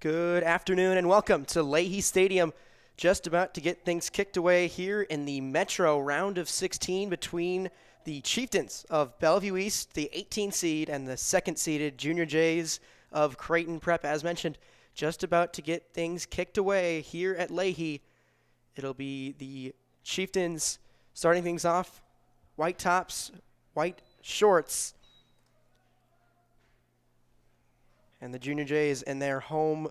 Good afternoon and welcome to Leahy Stadium. Just about to get things kicked away here in the Metro round of 16 between the Chieftains of Bellevue East, the 18 seed, and the second seeded Junior Jays of Creighton Prep. As mentioned, just about to get things kicked away here at Leahy. It'll be the Chieftains starting things off. White tops, white shorts. And the Junior Jays in their home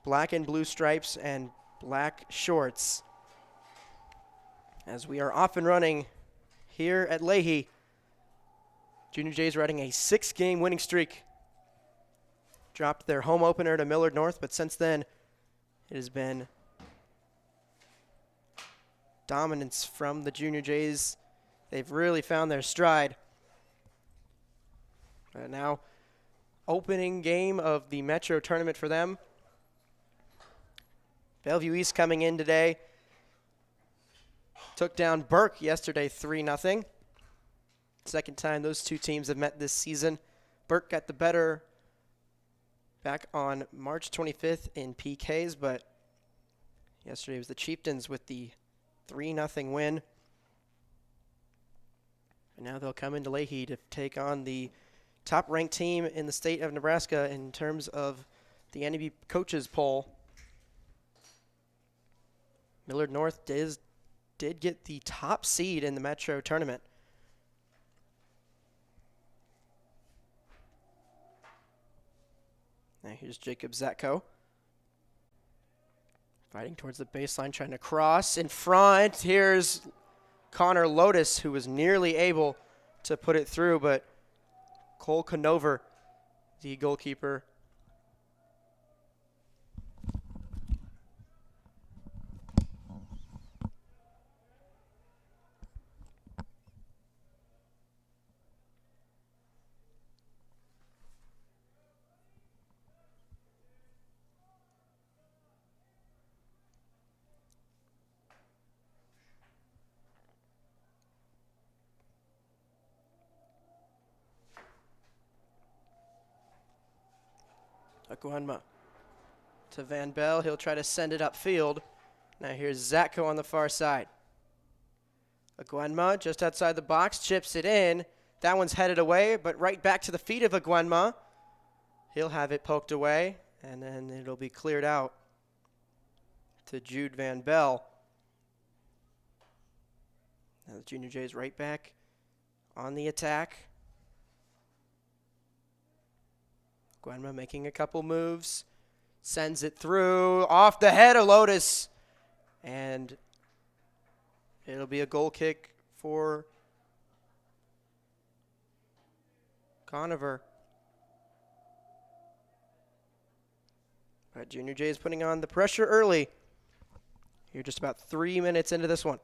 black and blue stripes and black shorts. As we are off and running here at Leahy, Junior Jays riding a 6-game winning streak. Dropped their home opener to Millard North, but since then it has been dominance from the Junior Jays. They've really found their stride. But now, opening game of the Metro tournament for them. Bellevue East coming in today. Took down Burke yesterday 3-0. Second time those two teams have met this season. Burke got the better back on March 25th in PKs, but yesterday was the Chieftains with the 3-0 win. And now they'll come into Leahy to take on the top-ranked team in the state of Nebraska in terms of the NEB coaches poll. Millard North did get the top seed in the Metro tournament. Now here's Jacob Zatko. Fighting towards the baseline, trying to cross in front. Here's Connor Lotus, who was nearly able to put it through, but Cole Conover, the goalkeeper. Aguanma to Van Bell. He'll try to send it upfield. Now here's Zatko on the far side. Aguanma just outside the box, chips it in. That one's headed away, but right back to the feet of Aguanma. He'll have it poked away, and then it'll be cleared out to Jude Van Bell. Now the Junior Jays right back on the attack. Guenma making a couple moves, sends it through, off the head of Lotus, and it'll be a goal kick for Conover. But Junior J is putting on the pressure early. You're just about 3 minutes into this one.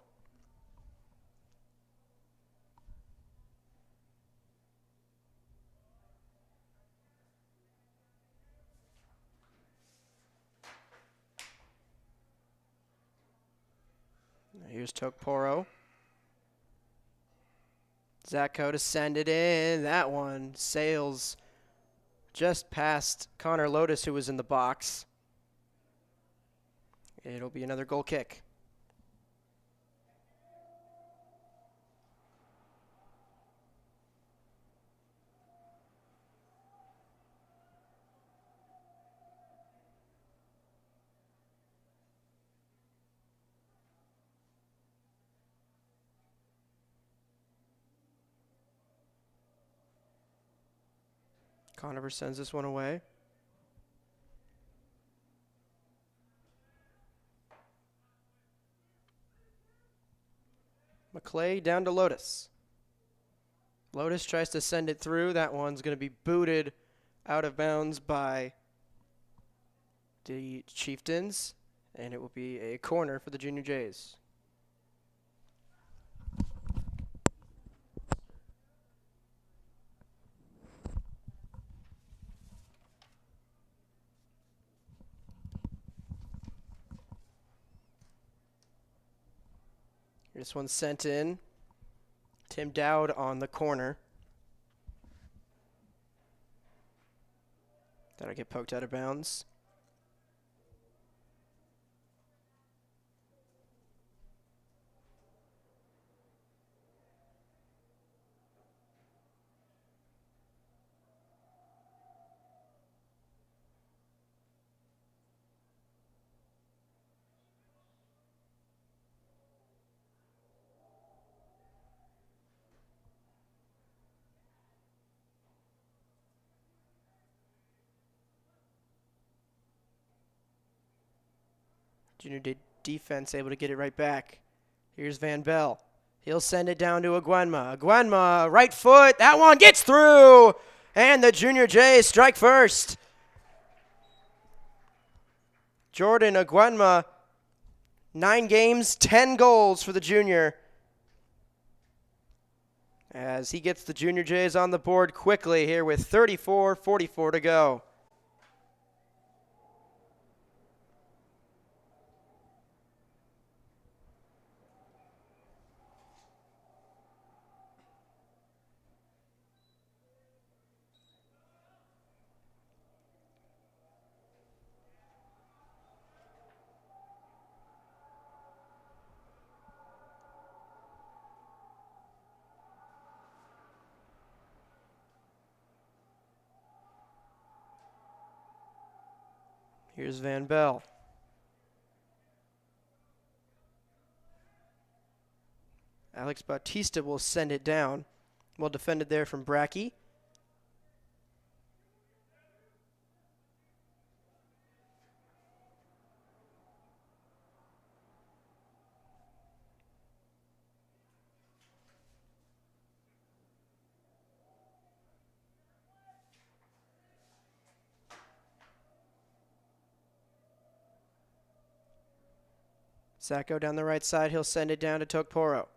Here's Tokporo. Zatko to send it in. That one sails just past Connor Lotus, who was in the box. It'll be another goal kick. Conover sends this one away. McClay down to Lotus. Lotus tries to send it through. That one's going to be booted out of bounds by the Chieftains, and it will be a corner for the Junior Jays. This one's sent in. Tim Dowd on the corner. That'll get poked out of bounds. Junior defense able to get it right back. Here's Van Bell. He'll send it down to Aguenma. Aguenma, right foot. That one gets through. And the Junior Jays strike first. Jordan Aguenma, 9 games, 10 goals for the junior. As he gets the Junior Jays on the board quickly here with 34:44 to go. Here's Van Bell. Alex Bautista will send it down. Well defended there from Brackey. Sacco down the right side. He'll send it down to Tokporo.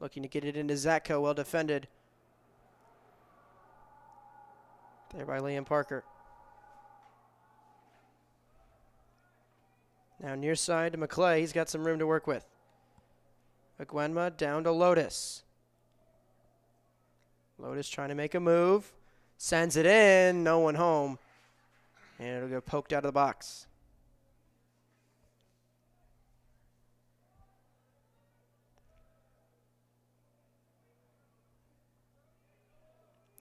Looking to get it into Zatko. Well defended there by Liam Parker. Now near side to McClay. He's got some room to work with. Aguenma down to Lotus. Lotus trying to make a move. Sends it in. No one home. And it'll get poked out of the box.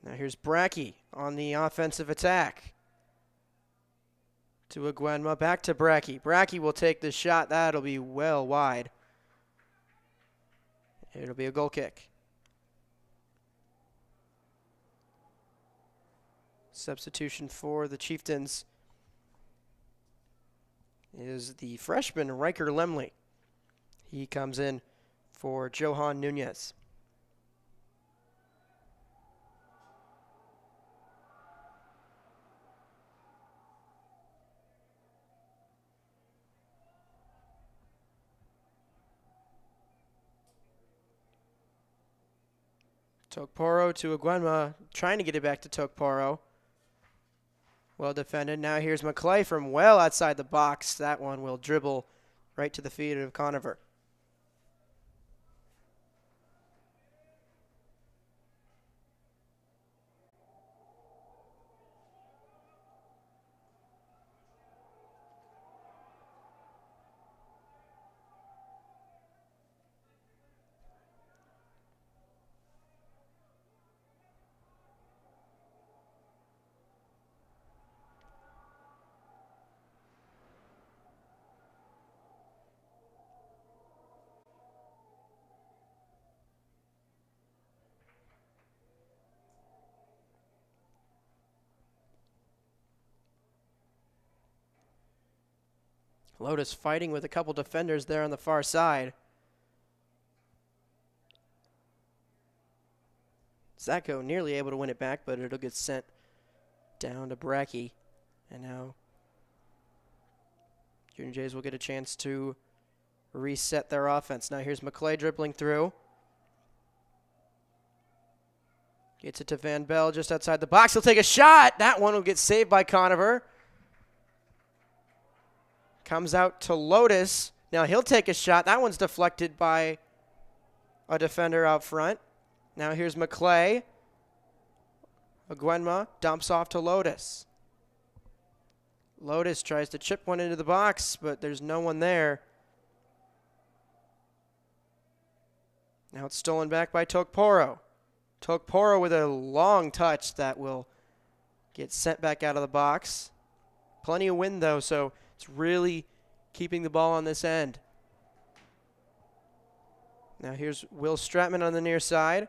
Now here's Brackey on the offensive attack. To Aguenma, back to Brackey. Brackey will take the shot. That'll be well wide. It'll be a goal kick. Substitution for the Chieftains is the freshman Riker Lemley. He comes in for Johan Nunez. Tokporo to Aguenma, trying to get it back to Tokporo. Well defended. Now here's McClay from well outside the box. That one will dribble right to the feet of Conover. Lotus fighting with a couple defenders there on the far side. Zatko nearly able to win it back, but it'll get sent down to Brackey. And now Junior Jays will get a chance to reset their offense. Now here's McClay dribbling through. Gets it to Van Bell just outside the box. He'll take a shot. That one will get saved by Conover. Comes out to Lotus. Now he'll take a shot. That one's deflected by a defender out front. Now here's McClay. Aguenma dumps off to Lotus. Lotus tries to chip one into the box, but there's no one there. Now it's stolen back by Tokporo. Tokporo with a long touch that will get sent back out of the box. Plenty of wind, though, so it's really keeping the ball on this end. Now here's Will Stratman on the near side.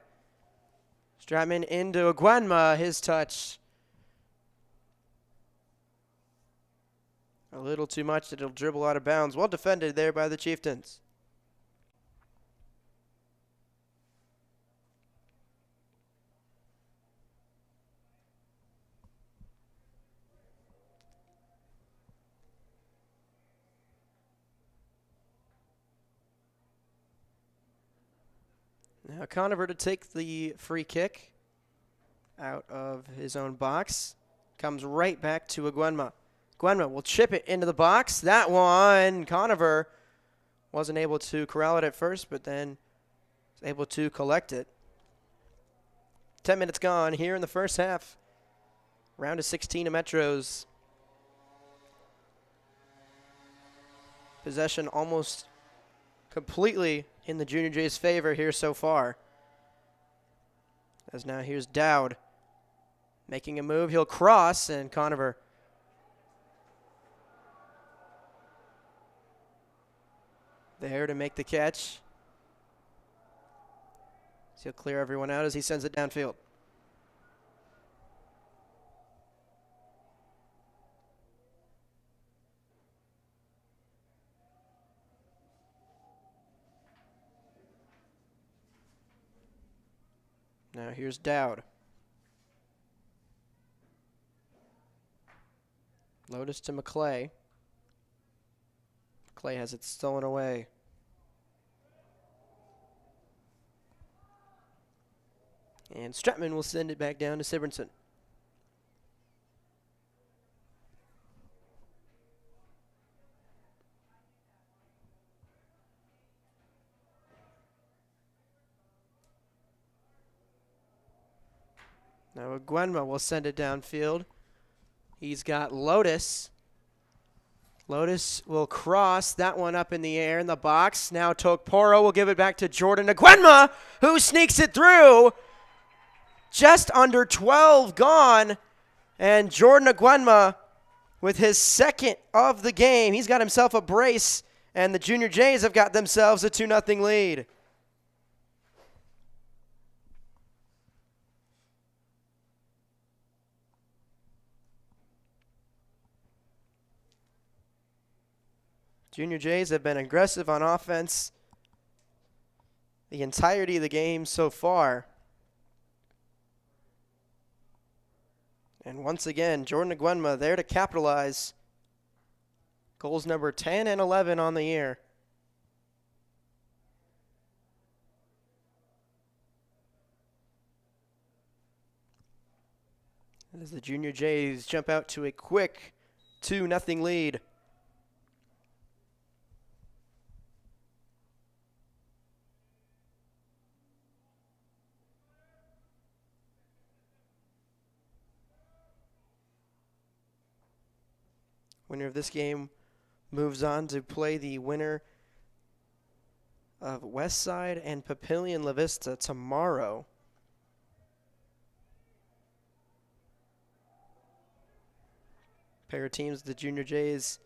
Stratman into Aguenma, his touch. A little too much that it'll dribble out of bounds. Well defended there by the Chieftains. Now Conover to take the free kick out of his own box. Comes right back to Aguenma. Aguenma will chip it into the box. That one, Conover wasn't able to corral it at first, but then was able to collect it. 10 minutes gone here in the first half. Round of 16 of Metros. Possession almost completely in the Junior Jay's favor here so far. As now here's Dowd making a move. He'll cross, and Conover there to make the catch. So he'll clear everyone out as he sends it downfield. Now here's Dowd. Lotus to McClay. McClay has it stolen away. And Stratman will send it back down to Sibrinson. Now Aguenma will send it downfield. He's got Lotus. Lotus will cross that one up in the air in the box. Now Tokporo will give it back to Jordan Aguenma, who sneaks it through. Just under 12 gone. And Jordan Aguenma with his second of the game. He's got himself a brace, and the Junior Jays have got themselves a 2-0 lead. Junior Jays have been aggressive on offense the entirety of the game so far. And once again, Jordan Aguenma there to capitalize. Goals number 10 and 11 on the year. As the Junior Jays jump out to a quick 2-0 lead. Winner of this game moves on to play the winner of Westside and Papillion La Vista tomorrow. Pair of teams the Junior Jays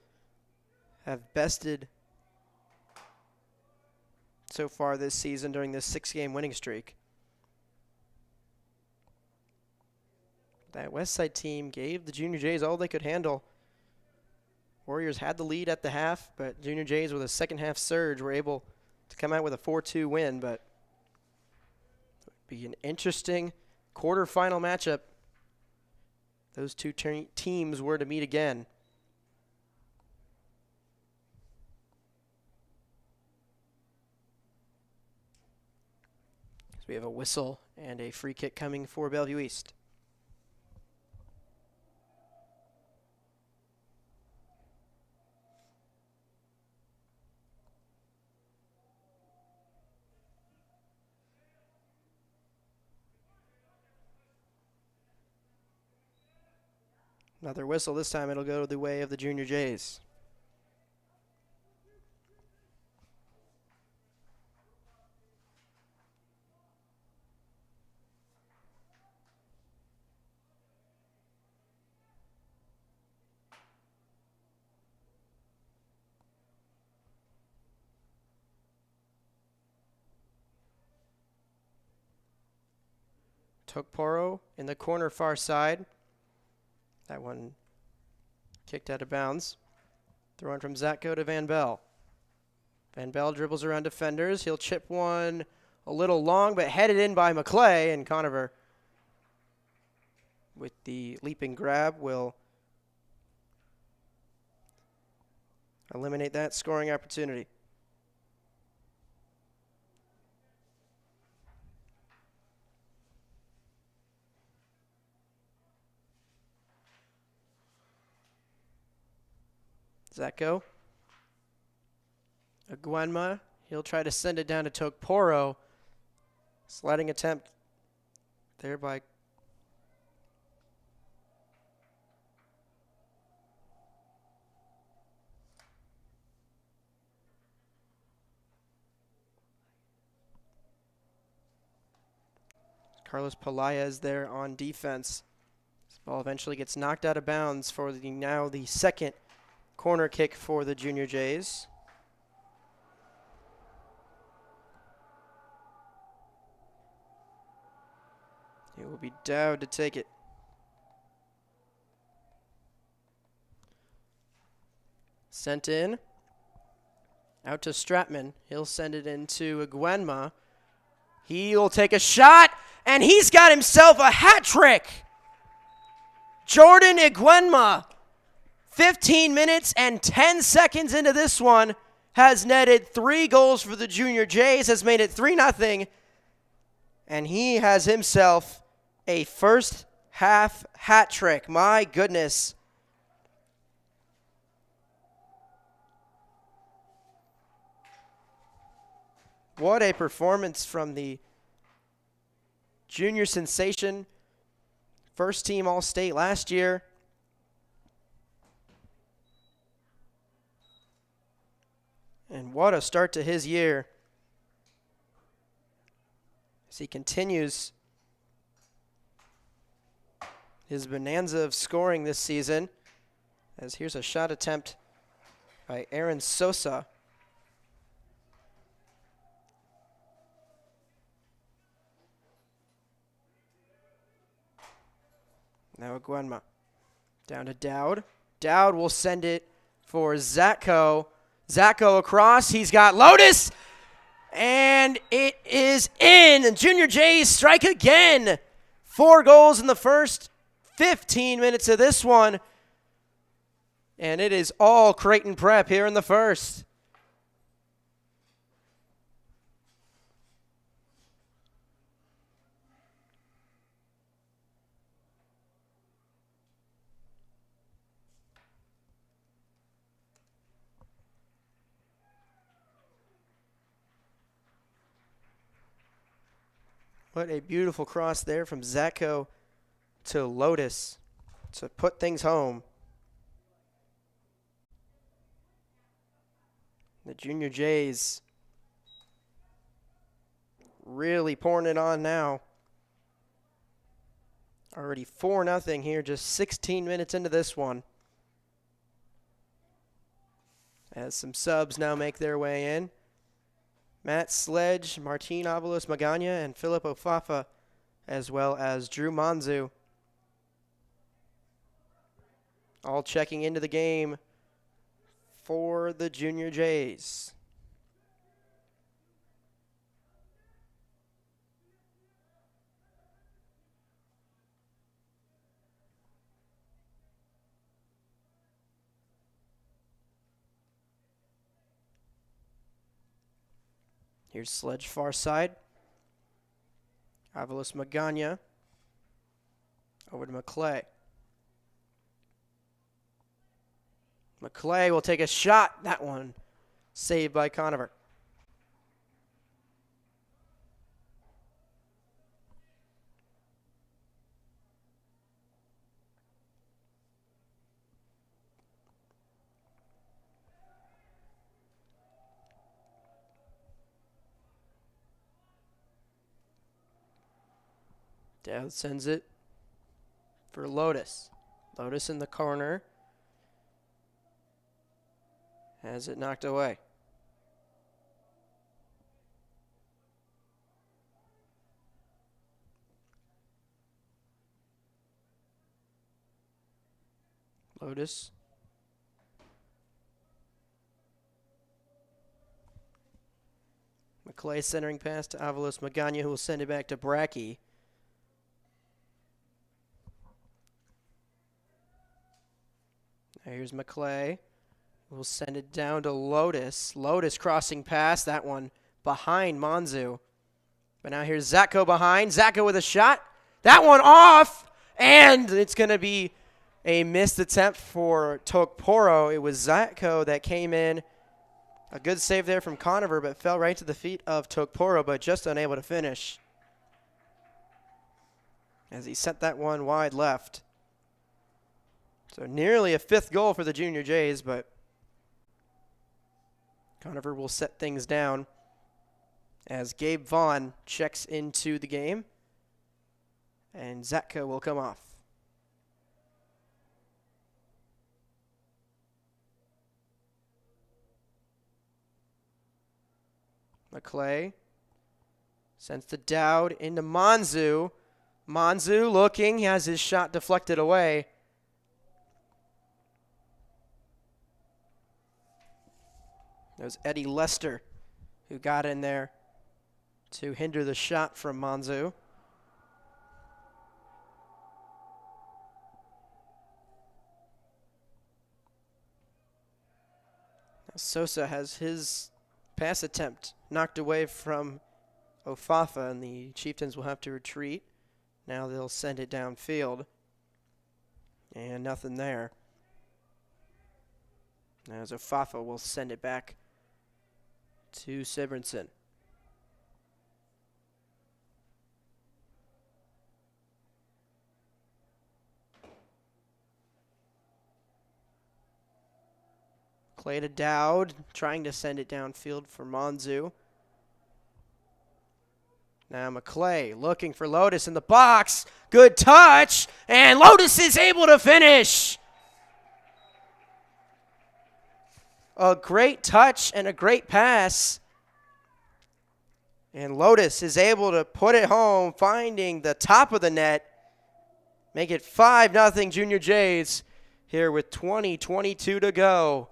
have bested so far this season during this 6-game winning streak. That Westside team gave the Junior Jays all they could handle. Warriors had the lead at the half, but Junior Jays with a second half surge were able to come out with a 4-2 win, but it would be an interesting quarterfinal matchup. Those two teams were to meet again. So we have a whistle and a free kick coming for Bellevue East. Another whistle. This time it'll go the way of the Junior Jays. Tokporo in the corner far side. That one kicked out of bounds. Throwing from Zatko to Van Bell. Van Bell dribbles around defenders. He'll chip one a little long, but headed in by McClay, and Conover with the leaping grab will eliminate that scoring opportunity. Zatko. Aguenma. He'll try to send it down to Tokporo. Sliding attempt there by Carlos Pelaez there on defense. This ball eventually gets knocked out of bounds for now the second corner kick for the Junior Jays. It will be Dowd to take it. Sent in. Out to Stratman. He'll send it into Aguenma. He'll take a shot, and he's got himself a hat trick. Jordan Aguenma, 15 minutes and 10 seconds into this one, has netted 3 goals for the Junior Jays, has made it 3-0, and he has himself a first half hat trick. My goodness. What a performance from the junior sensation, first team All-State last year. And what a start to his year as he continues his bonanza of scoring this season. As here's a shot attempt by Aaron Sosa. Now Aguenma. Down to Dowd. Dowd will send it for Zatko. Zatko across. He's got Lotus. And it is in. And Junior Jays strike again. 4 goals in the first 15 minutes of this one. And it is all Creighton prep here in the first. What a beautiful cross there from Zatko to Lotus to put things home. The Junior Jays really pouring it on now. Already 4-0 here, just 16 minutes into this one. As some subs now make their way in. Matt Sledge, Martin Avalos Magana, and Philip Ofafa, as well as Drew Manzu, all checking into the game for the Junior Jays. Here's Sledge far side. Avalos Magana over to McClay. McClay will take a shot. That one saved by Conover. Dowd sends it for Lotus. Lotus in the corner. Has it knocked away. Lotus McClay centering pass to Avalos Magana, who will send it back to Brackey. Now here's McClay. We'll send it down to Lotus. Lotus crossing pass, that one behind Monzu. But now here's Zatko behind. Zatko with a shot. That one off, and it's going to be a missed attempt for Tokporo. It was Zatko that came in. A good save there from Conover, but fell right to the feet of Tokporo, but just unable to finish as he sent that one wide left. So nearly a fifth goal for the Junior Jays, but Conover will set things down as Gabe Vaughn checks into the game, and Zatko will come off. McClay sends to Dowd into Monzu. Monzu looking, he has his shot deflected away. It was Eddie Lester who got in there to hinder the shot from Monzu. Now Sosa has his pass attempt knocked away from Ofafa, and the Chieftains will have to retreat. Now they'll send it downfield. And nothing there. As Ofafa will send it back to Sibrinson. Clay to Dowd, trying to send it downfield for Monzu. Now McClay looking for Lotus in the box. Good touch, and Lotus is able to finish. A great touch and a great pass. And Lotus is able to put it home, finding the top of the net. Make it 5-0 Junior Jays here with 20:22 to go.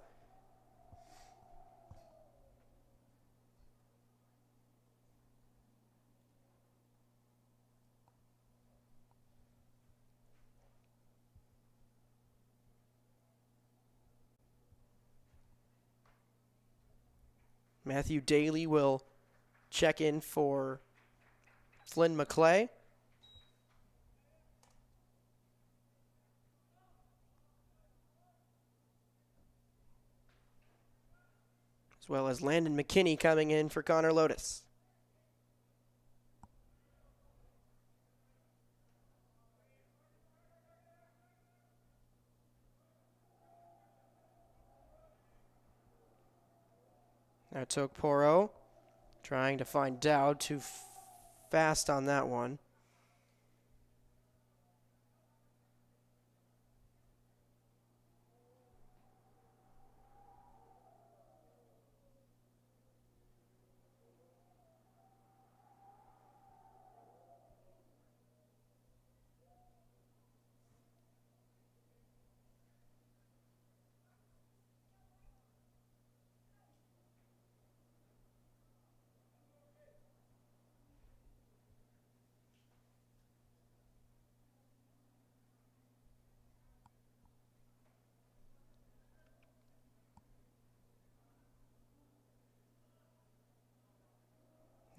Matthew Daly will check in for Flynn McClay. As well as Landon McKinney coming in for Connor Lotus. Now Tokporo trying to find Dowd, too fast on that one.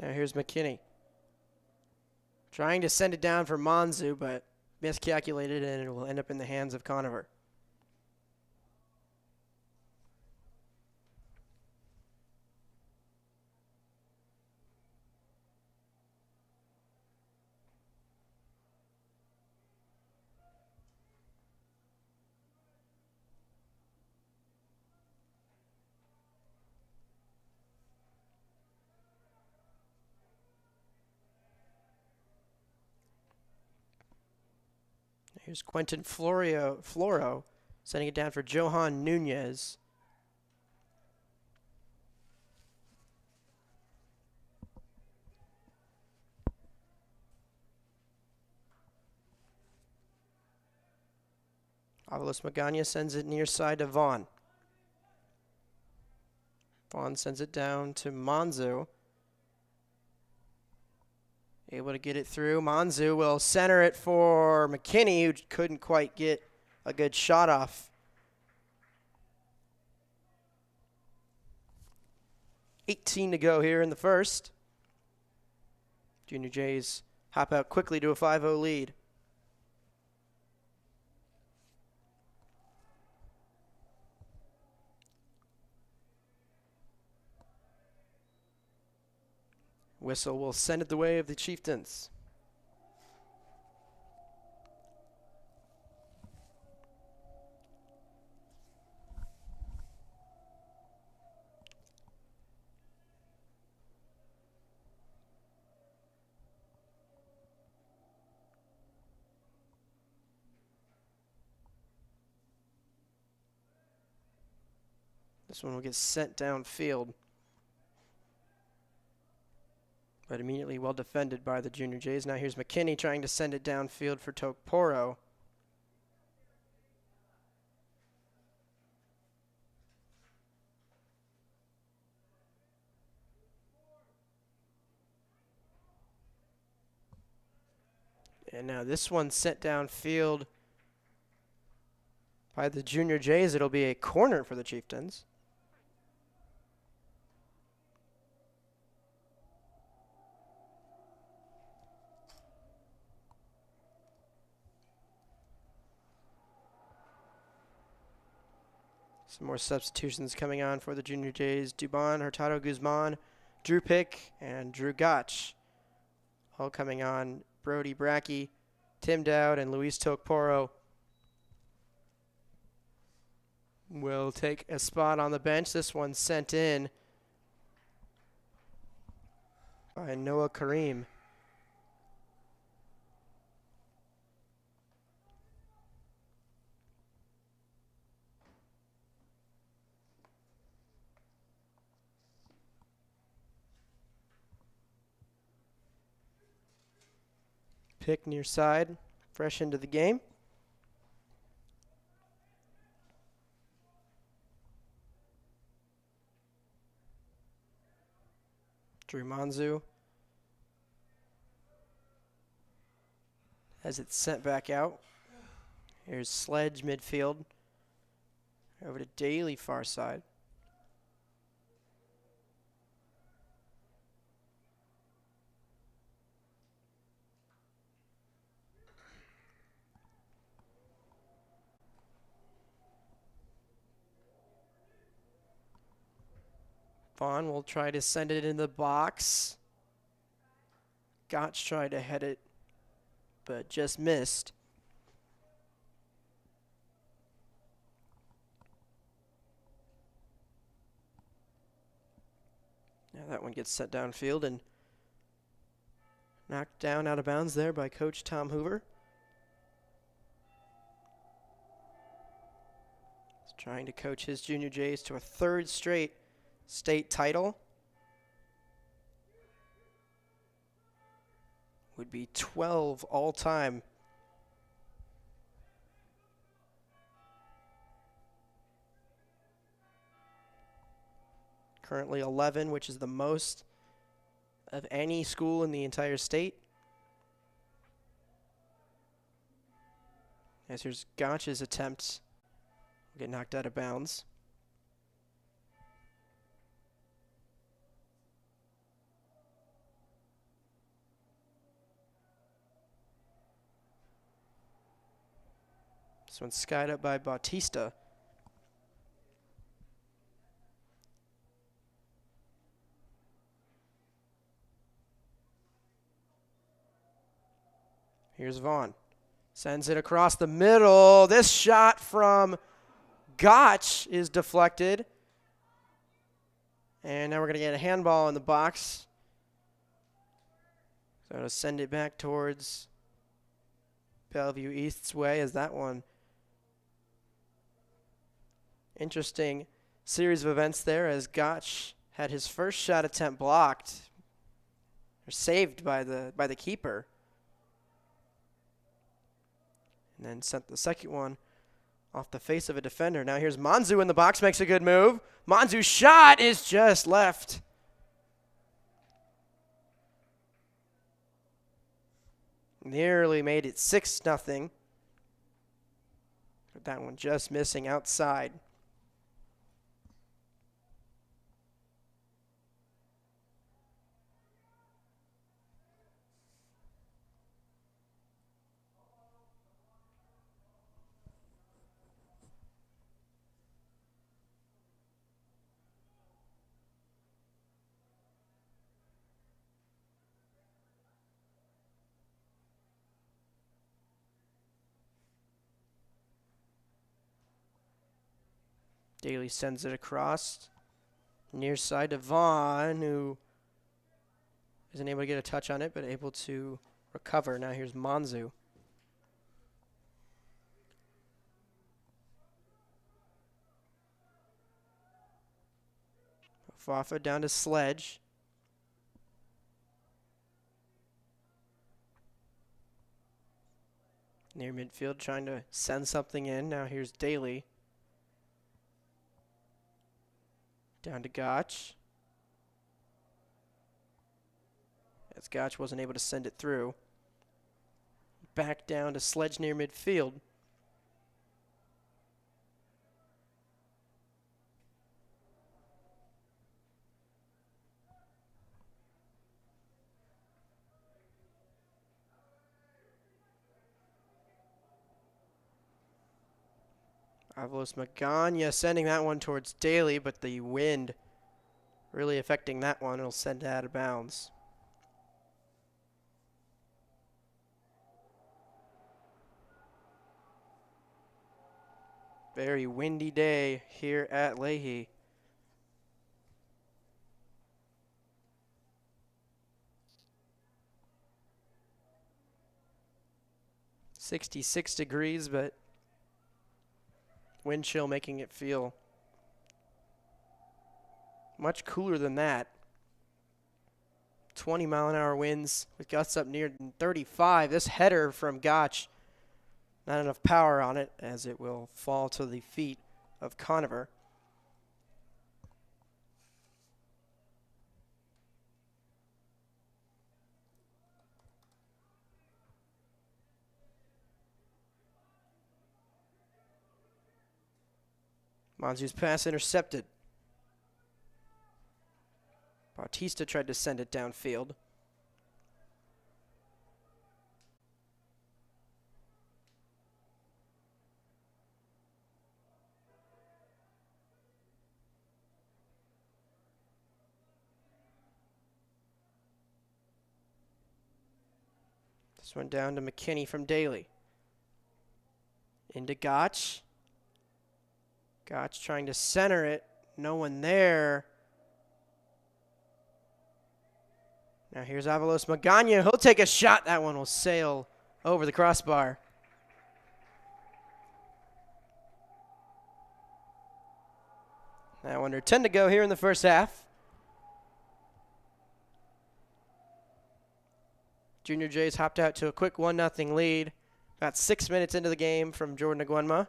Now here's McKinney. Trying to send it down for Monzu, but miscalculated, and it will end up in the hands of Conover. Here's Quentin Floro sending it down for Johan Nunez. Avalos Magana sends it near side to Vaughn. Vaughn sends it down to Monzu. Able to get it through. Manzu will center it for McKinney, who couldn't quite get a good shot off. 18 to go here in the first. Junior Jays hop out quickly to a 5-0 lead. Whistle will send it the way of the Chieftains. This one will get sent downfield, but immediately well defended by the Junior Jays. Now here's McKinney trying to send it downfield for Tokporo. And now this one sent downfield by the Junior Jays. It'll be a corner for the Chieftains. Some more substitutions coming on for the Junior Jays. Dubon, Hurtado Guzman, Drew Pick, and Drew Gotch. All coming on. Brody Brackey, Tim Dowd, and Luis Tokporo will take a spot on the bench. This one sent in by Noah Kareem. Pick near side, fresh into the game. Drew Manzu as it's sent back out. Here's Sledge midfield. Over to Daly far side. Vaughn will try to send it in the box. Gotch tried to head it, but just missed. Now that one gets set downfield and knocked down out of bounds there by Coach Tom Hoover. He's trying to coach his Junior Jays to a third straight state title. Would be 12 all-time. Currently 11, which is the most of any school in the entire state. As here's Gotch's attempt. Will get knocked out of bounds. This one's skied up by Bautista. Here's Vaughn. Sends it across the middle. This shot from Gotch is deflected. And now we're going to get a handball in the box. So to send it back towards Bellevue East's way as that one. Interesting series of events there as Gotch had his first shot attempt blocked or saved by the keeper. And then sent the second one off the face of a defender. Now here's Manzu in the box, makes a good move. Manzu's shot is just left. Nearly made it 6-0. But that one just missing outside. Daly sends it across. Near side to Vaughn, who isn't able to get a touch on it, but able to recover. Now here's Monzu. Fafa down to Sledge. Near midfield trying to send something in. Now here's Daly. Down to Gotch. As Gotch wasn't able to send it through. Back down to Sledge near midfield. Avalos Magana sending that one towards Daly, but the wind really affecting that one. It'll send it out of bounds. Very windy day here at Leahy. .66 degrees, but wind chill making it feel much cooler than that. 20-mile-an-hour winds with gusts up near 35. This header from Gotch, not enough power on it as it will fall to the feet of Conover. Monzu's pass intercepted. Bautista tried to send it downfield. This one down to McKinney from Daly. Into Gotch. Gotch trying to center it. No one there. Now here's Avalos Magana. He'll take a shot. That one will sail over the crossbar. Now under 10 to go here in the first half. Junior Jays hopped out to a quick 1-0 lead. About 6 minutes into the game from Jordan Aguenma.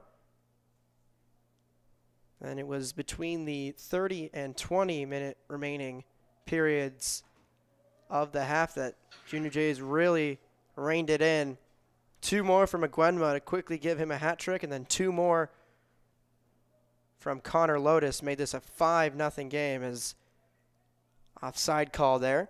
And it was between the 30 and 20-minute remaining periods of the half that Junior Jays really reined it in. 2 more from Aguenma to quickly give him a hat trick, and then 2 more from Connor Lotus made this a 5-0 game as offside call there.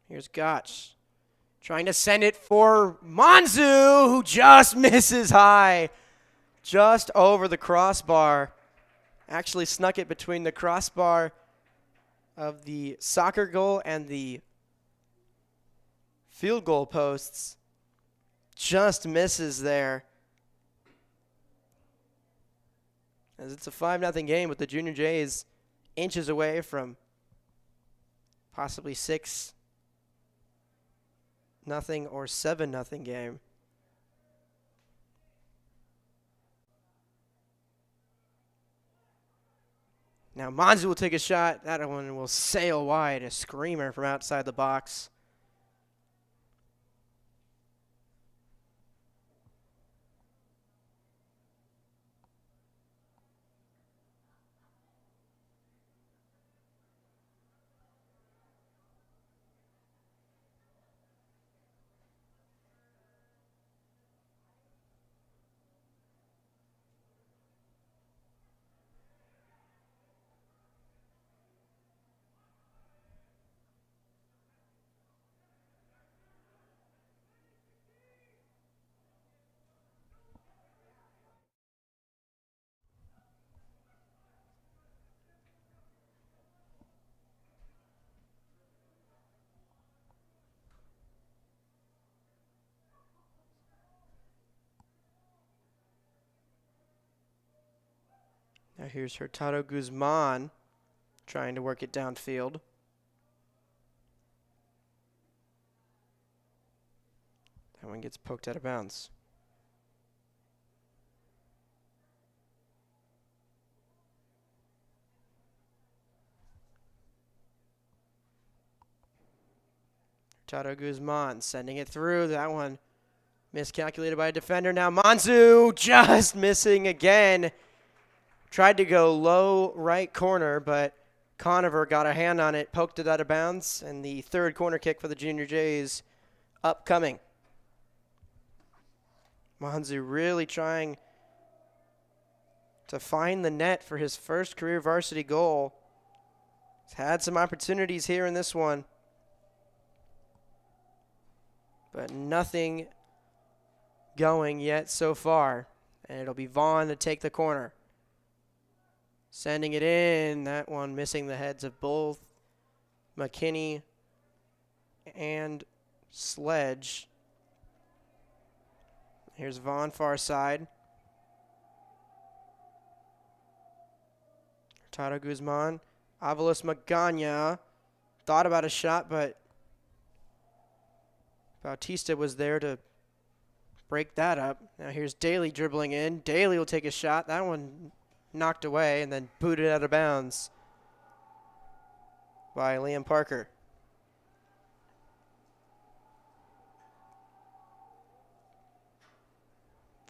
Here's Gotch trying to send it for Monzu, who just misses high. Just over the crossbar. Actually snuck it between the crossbar of the soccer goal and the field goal posts. Just misses there. As it's a 5-0 game with the Junior Jays inches away from possibly 6-0 or 7-0 game. Now Monzu will take a shot. That one will sail wide. A screamer from outside the box. Now here's Hurtado Guzman trying to work it downfield. That one gets poked out of bounds. Hurtado Guzman sending it through. That one miscalculated by a defender. Now Monzu just missing again. Tried to go low right corner, but Conover got a hand on it, poked it out of bounds, and the third corner kick for the Junior Jays upcoming. Monzu really trying to find the net for his first career varsity goal. He's had some opportunities here in this one, but nothing going yet so far. And it'll be Vaughn to take the corner. Sending it in. That one missing the heads of both McKinney and Sledge. Here's Vaughn far side. Hurtado Guzman. Avalos Magana thought about a shot, but Bautista was there to break that up. Now here's Daly dribbling in. Daly will take a shot. That one knocked away and then booted out of bounds by Liam Parker.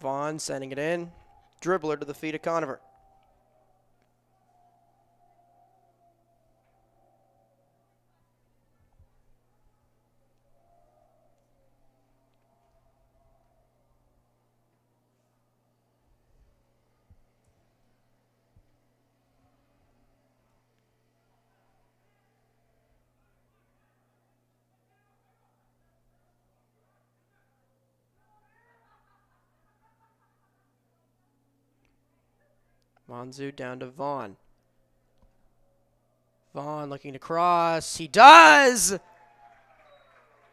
Vaughn sending it in. Dribbler to the feet of Conover. Monzu down to Vaughn. Vaughn looking to cross. He does!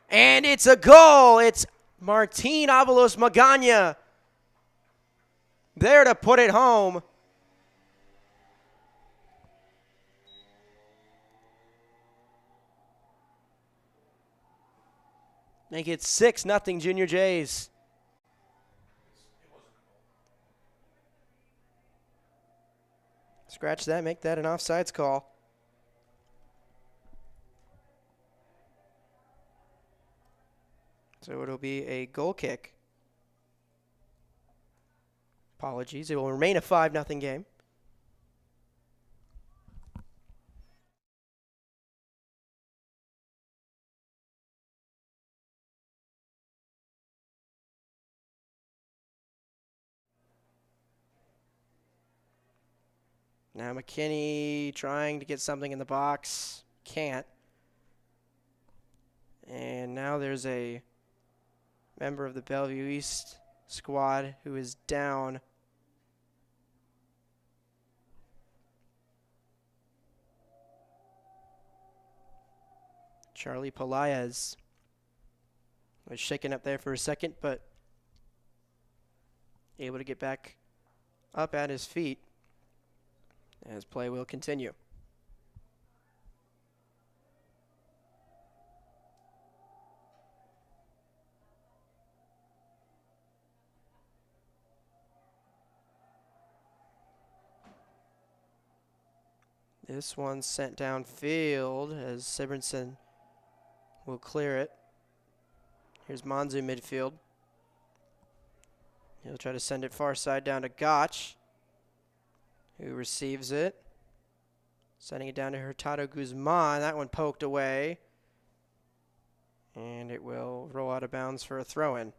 And it's a goal. It's Martin Avalos Magana there to put it home. Make it 6-0 Junior Jays. Scratch that, make that an offsides call. So it'll be a goal kick. Apologies. It will remain a 5-0 game. Now McKinney trying to get something in the box. Can't. And now there's a member of the Bellevue East squad who is down. Charlie Pelaez was shaken up there for a second, but able to get back up at his feet as play will continue. This one's sent downfield as Sibrinson will clear it. Here's Monzu midfield. He'll try to send it far side down to Gotch, who receives it. Sending it down to Hurtado Guzman. That one poked away. And it will roll out of bounds for a throw-in.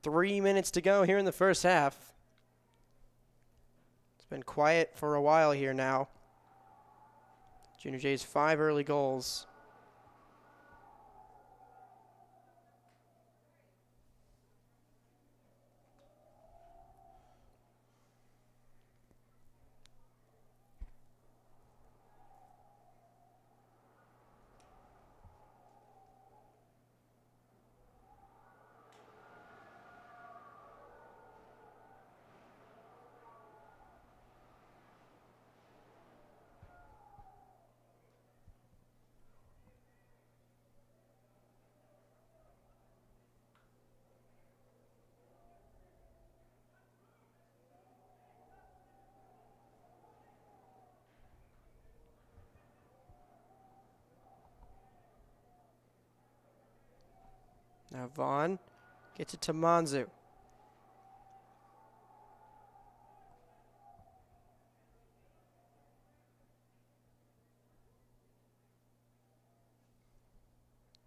3 minutes to go here in the first half. It's been quiet for a while here now. Junior Jay's 5 early goals. Now Vaughn gets it to Monzu.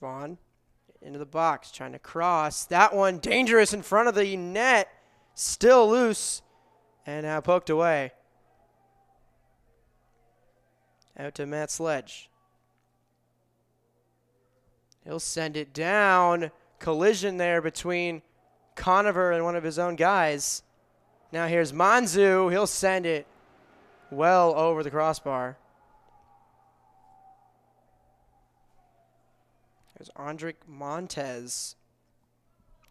Vaughn into the box, trying to cross. That one dangerous in front of the net. Still loose. And now poked away. Out to Matt Sledge. He'll send it down. Collision there between Conover and one of his own guys. Now here's Monzu. He'll send it well over the crossbar. There's Andric Montez,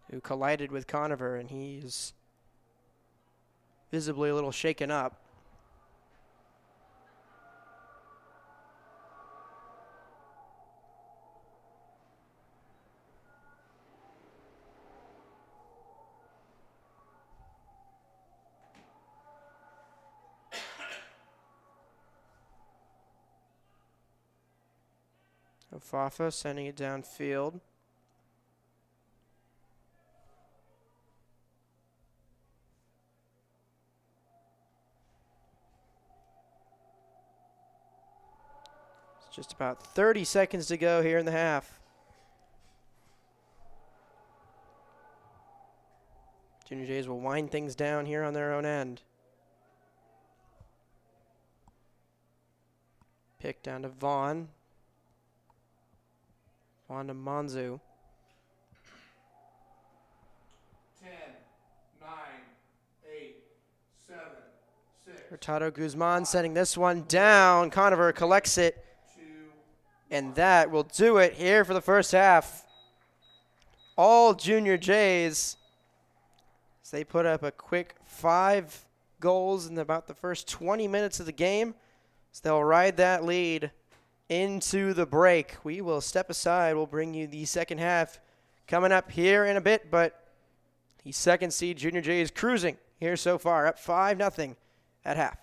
who collided with Conover, and he's visibly a little shaken up. Fafa sending it downfield. It's just about 30 seconds to go here in the half. Junior Jays will wind things down here on their own end. Pick down to Vaughn. On to Monzu. 10, 9, 8, 7, 6. Hurtado Guzman sending this one down. Conover collects it. 2, and that will do it here for the first half. All Junior Jays. So they put up a quick 5 goals in about the first 20 minutes of the game. So they'll ride that lead into the break. We will step aside. We'll bring you the second half coming up here in a bit, but the second seed Junior Jay is cruising here so far, up 5-0 at half.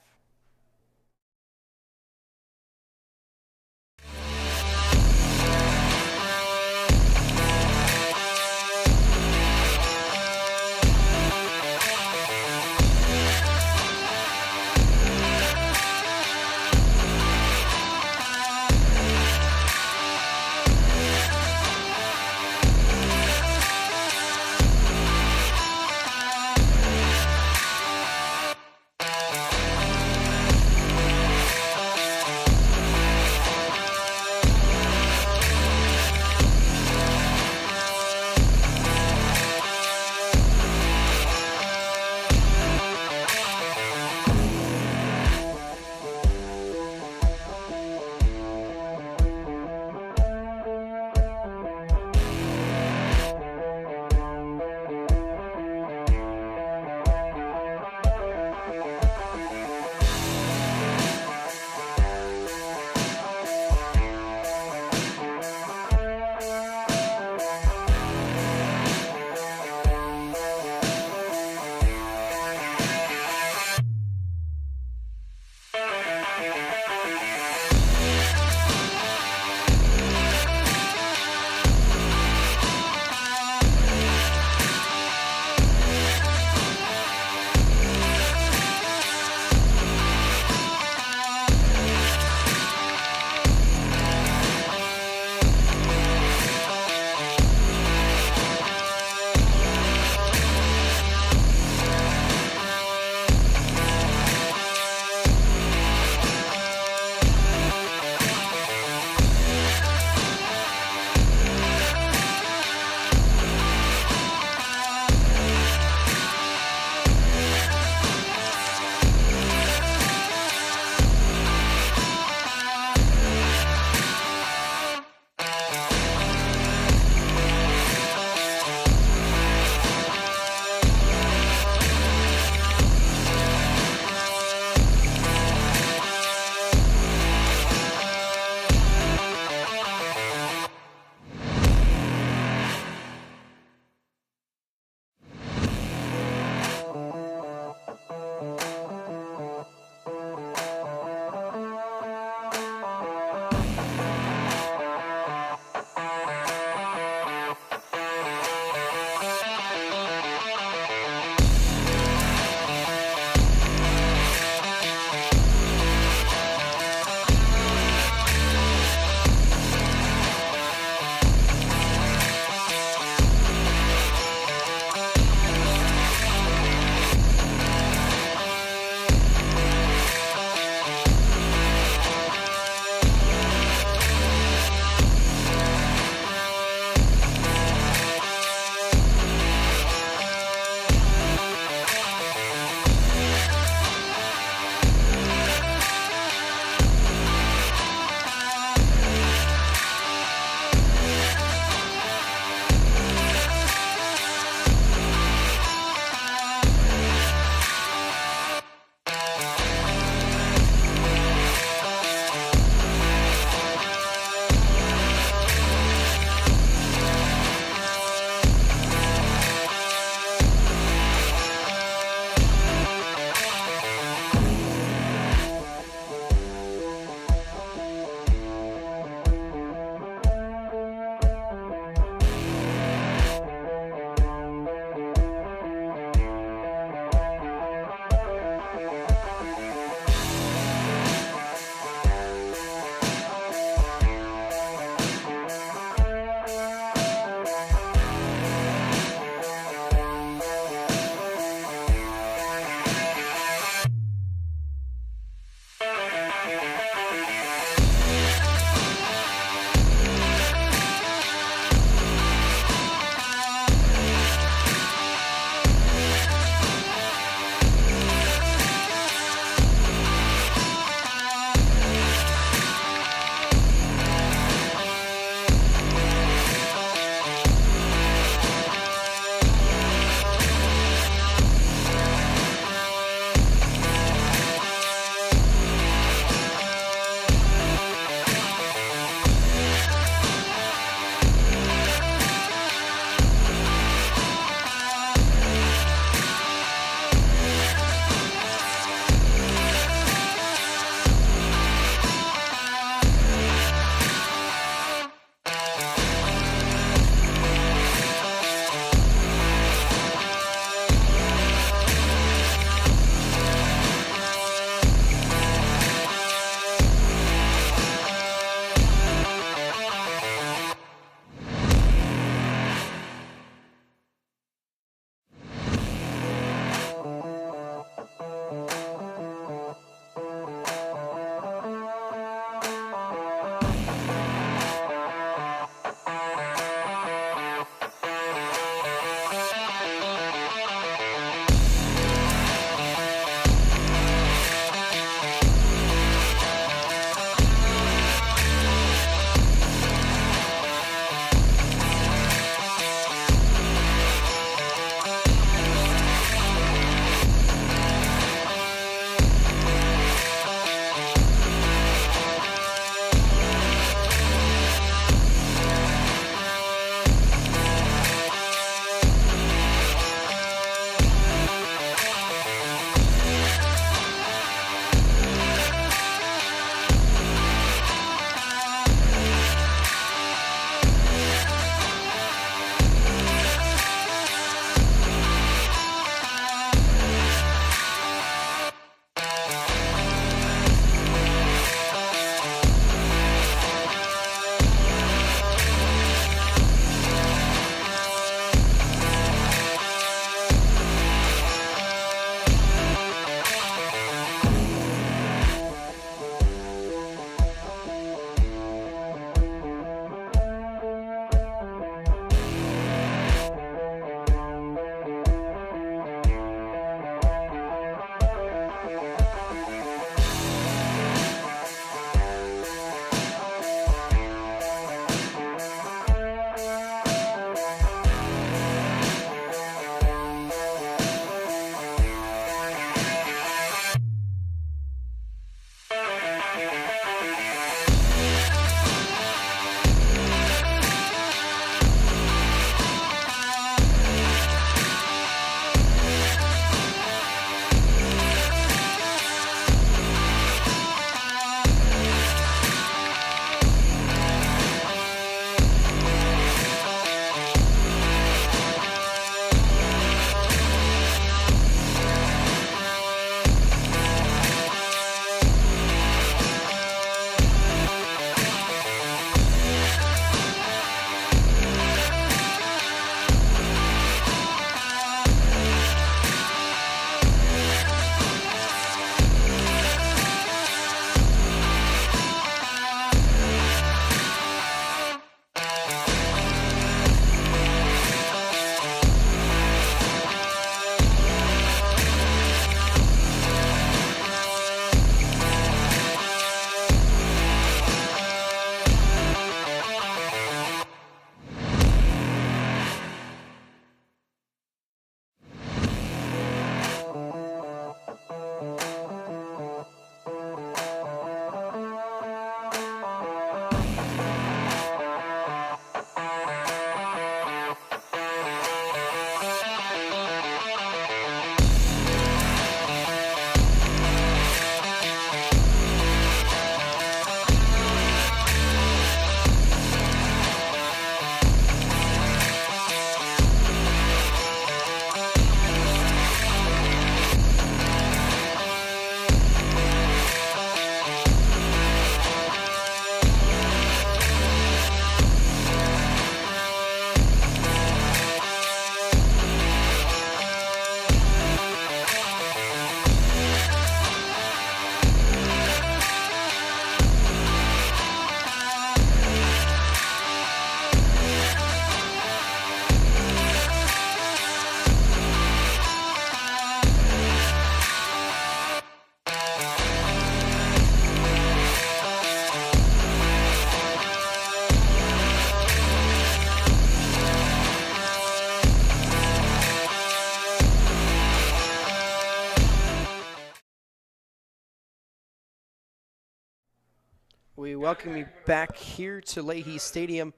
We welcome you back here to Leahy Stadium.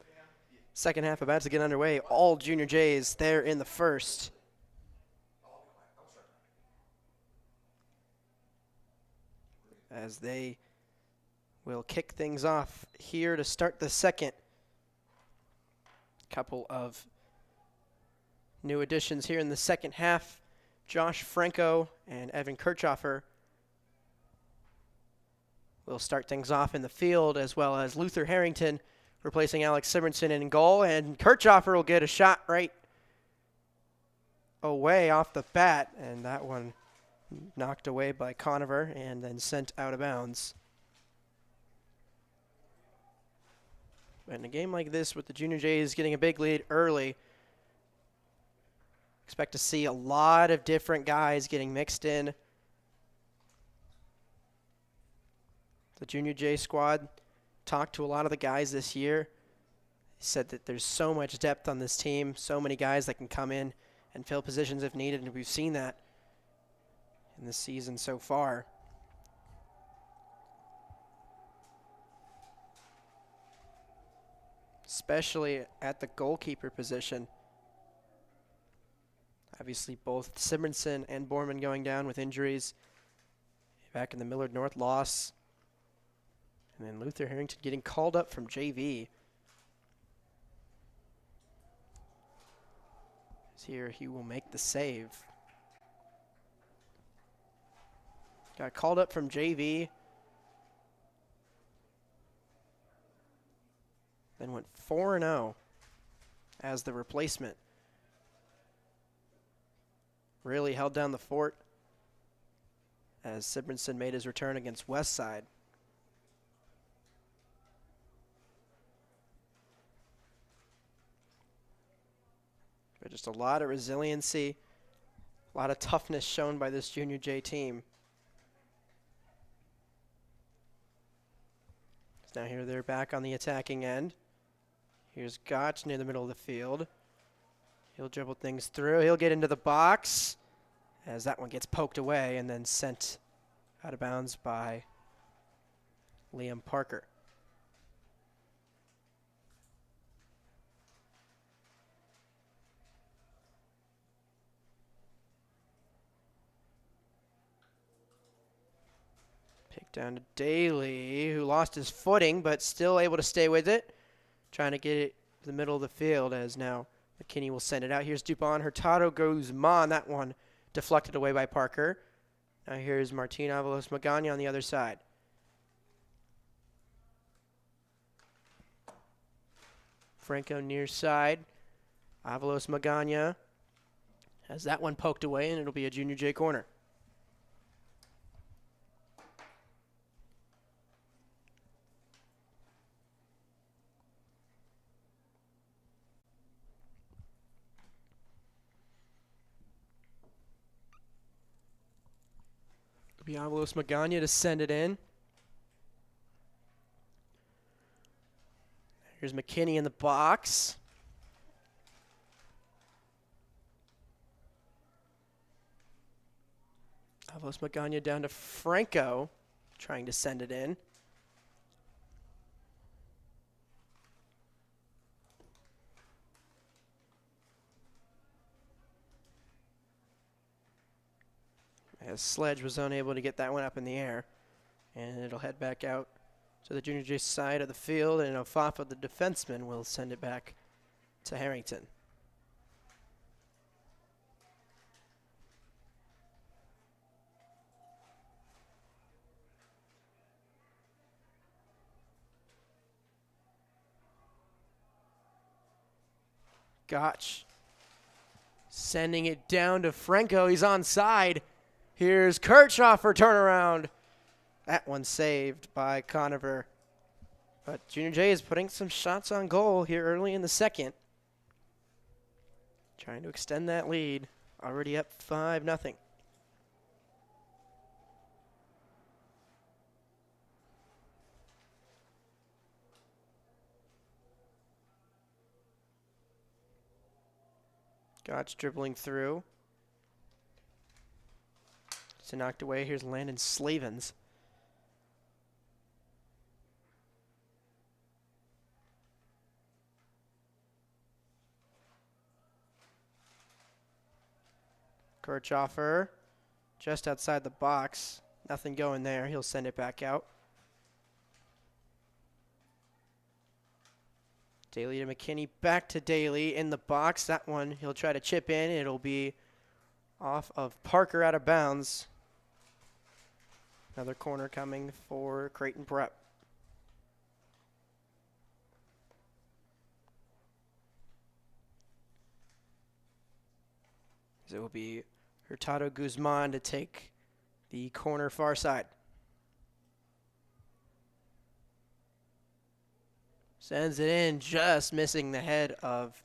Second half about to get underway. All Junior Jays there in the first. As they will kick things off here to start the second. Couple of new additions here in the second half. Josh Franco and Evan Kirchhoffer will start things off in the field, as well as Luther Harrington replacing Alex Simonson in goal. And Kirchhoffer will get a shot right away off the bat, and that one knocked away by Conover and then sent out of bounds. In a game like this with the Junior Jays getting a big lead early, expect to see a lot of different guys getting mixed in. The Junior J squad talked to a lot of the guys this year. He said that there's so much depth on this team, so many guys that can come in and fill positions if needed, and we've seen that in this season so far. Especially at the goalkeeper position. Obviously both Simonson and Borman going down with injuries. Back in the Millard North loss. And then Luther Harrington getting called up from JV. Here he will make the save. Got called up from JV. Then went 4-0 as the replacement. Really held down the fort as Simonson made his return against Westside. But just a lot of resiliency, a lot of toughness shown by this Junior J team. So now here they're back on the attacking end. Here's Gotch near the middle of the field. He'll dribble things through. He'll get into the box as that one gets poked away and then sent out of bounds by Liam Parker. Picked down to Daly, who lost his footing but still able to stay with it. Trying to get it to the middle of the field as now McKinney will send it out. Here's Dupont. Hurtado Guzman. That one deflected away by Parker. Now here's Martin Avalos Magana on the other side. Franco near side. Avalos Magana has that one poked away, and it'll be a Junior J corner. Avalos Magana to send it in. Here's McKinney in the box. Avalos Magana down to Franco, trying to send it in. As Sledge was unable to get that one up in the air. And it'll head back out to the Junior J side of the field, and Ofafa, the defenseman, will send it back to Harrington. Gotch sending it down to Franco. He's onside. Here's Kirchhoffer turnaround. That one saved by Conover. But Junior J is putting some shots on goal here early in the second. Trying to extend that lead. Already up 5-0. Gotch dribbling through. It's knocked away. Here's Landon Slavens. Kirchhoffer just outside the box. Nothing going there. He'll send it back out. Daly to McKinney. Back to Daly in the box. That one he'll try to chip in. It'll be off of Parker out of bounds. Another corner coming for Creighton Prep. It will be Hurtado Guzman to take the corner far side. Sends it in, just missing the head of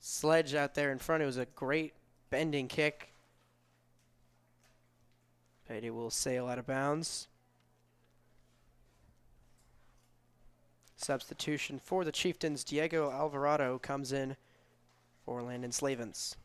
Sledge out there in front. It was a great bending kick. But it will sail out of bounds. Substitution for the Chieftains, Diego Alvarado comes in for Landon Slavens.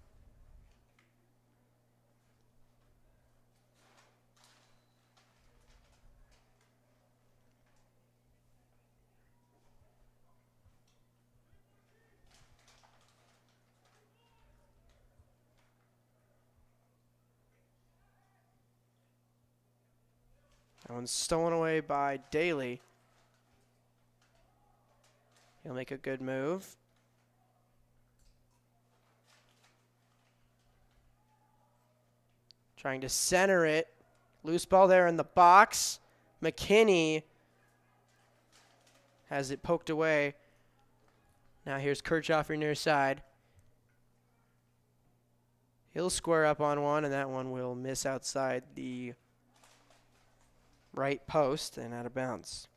That one's stolen away by Daly. He'll make a good move. Trying to center it. Loose ball there in the box. McKinney has it poked away. Now here's Kirchhoffer near side. He'll square up on one, and that one will miss outside the right post and out of bounds.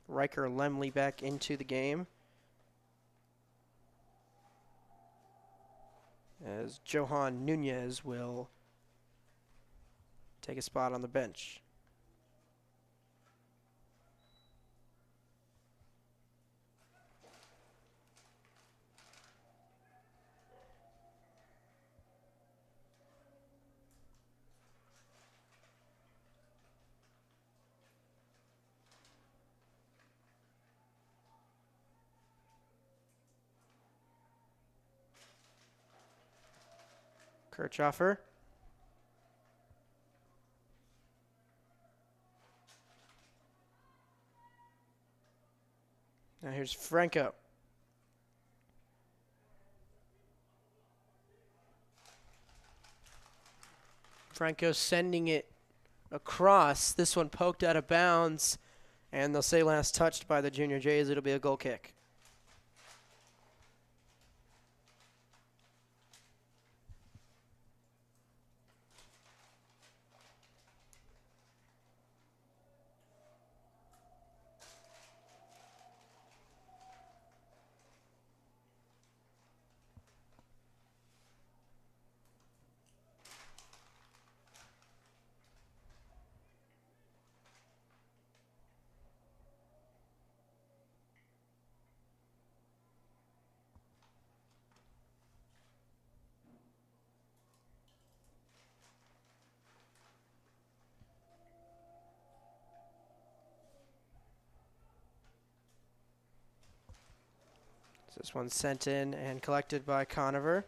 Riker Lemley back into the game as Johan Nunez will take a spot on the bench. Kirchhoffer. Now here's Franco. Franco sending it across. This one poked out of bounds, and they'll say last touched by the Junior Jays. It'll be a goal kick. This one's sent in and collected by Conover.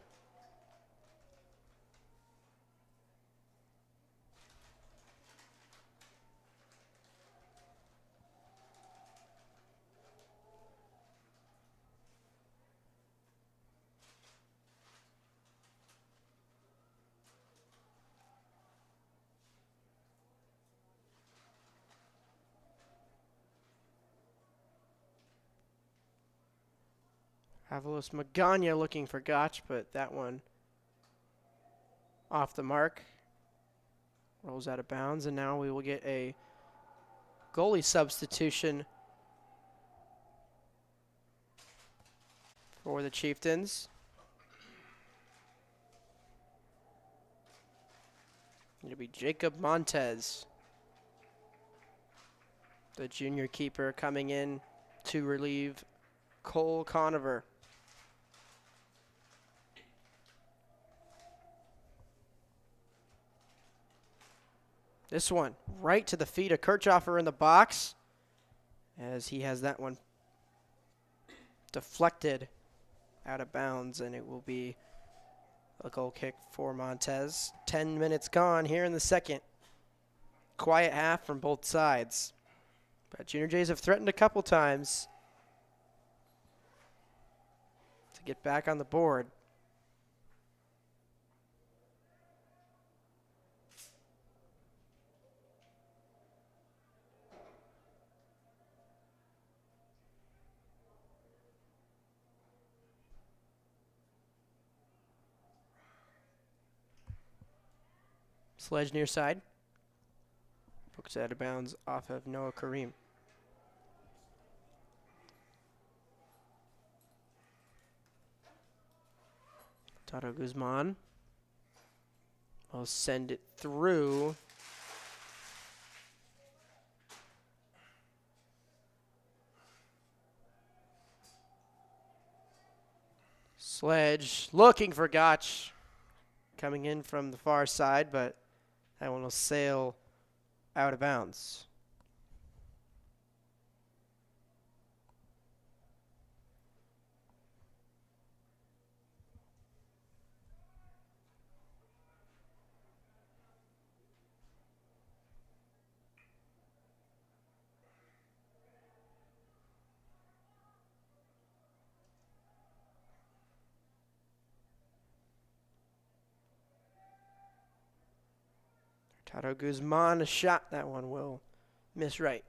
Avalos Magana looking for Gotch, but that one off the mark. Rolls out of bounds, and now we will get a goalie substitution for the Chieftains. It'll be Jacob Montez, the junior keeper, coming in to relieve Cole Conover. This one right to the feet of Kirchhoffer in the box. as he has that one deflected out of bounds, and it will be a goal kick for Montez. 10 minutes gone here in the second. Quiet half from both sides. But Junior Jays have threatened a couple times to get back on the board. Sledge near side. Books out of bounds off of Noah Kareem. Tato Guzman will send it through. Sledge looking for Gotch. Coming in from the far side, but that one will sail out of bounds. Tato Guzman, a shot. That one will miss right.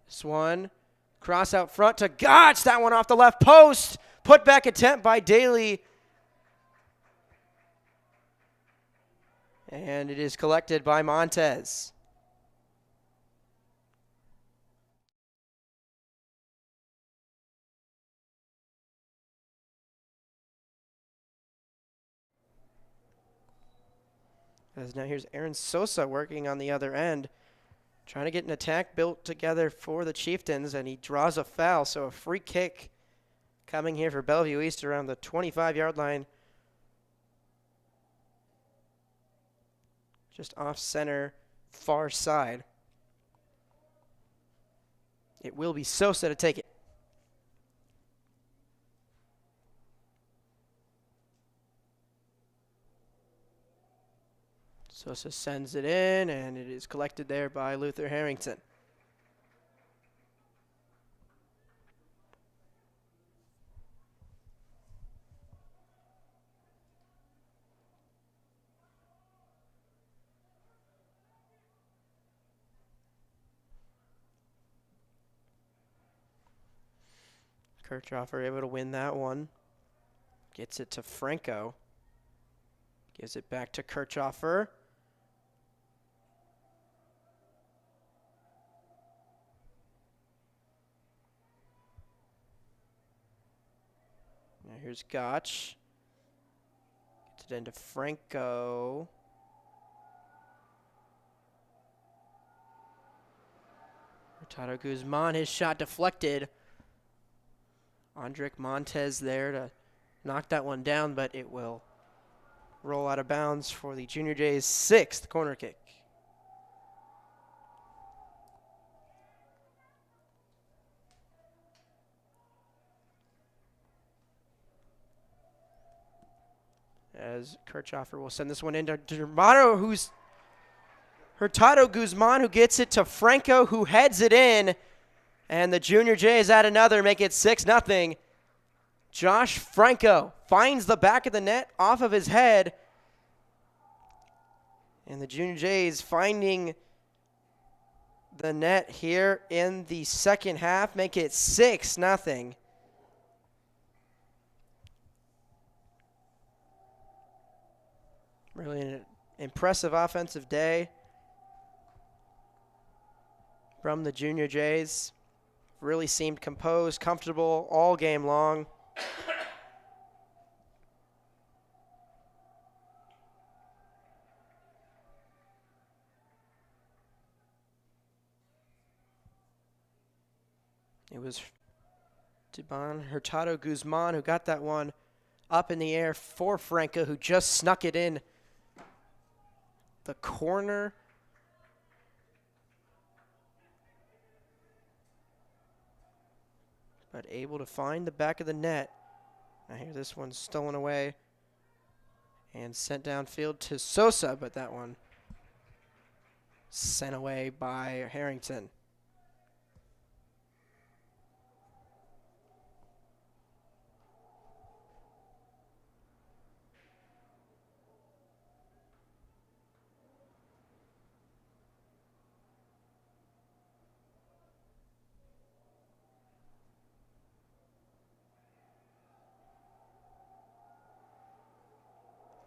This one, cross out front to Gotch. That one off the left post. Put back attempt by Daly. And it is collected by Montez. As now here's Aaron Sosa working on the other end, trying to get an attack built together for the Chieftains, and he draws a foul, so a free kick coming here for Bellevue East around the 25-yard line. Just off center, far side. It will be Sosa to take it. Sosa sends it in, and it is collected there by Luther Harrington. Kirchhoffer able to win that one. Gets it to Franco. Gives it back to Kirchhoffer. Now here's Gotch. Gets it into Franco. Tato Guzman, his shot deflected. Andrick Montez there to knock that one down, but it will roll out of bounds for the Junior Jays' 6th corner kick. As Kirchhoffer will send this one into Hurtado Guzman, who gets it to Franco, who heads it in. And the Junior Jays add another, make it 6-0. Josh Franco finds the back of the net off of his head. And the Junior Jays finding the net here in the second half, make it 6-0. Really an impressive offensive day from the Junior Jays. Really seemed composed, comfortable all game long. It was Hurtado Guzman who got that one up in the air for Franco, who just snuck it in the corner. But able to find the back of the net. Now here this one's stolen away and sent downfield to Sosa, but that one sent away by Harrington.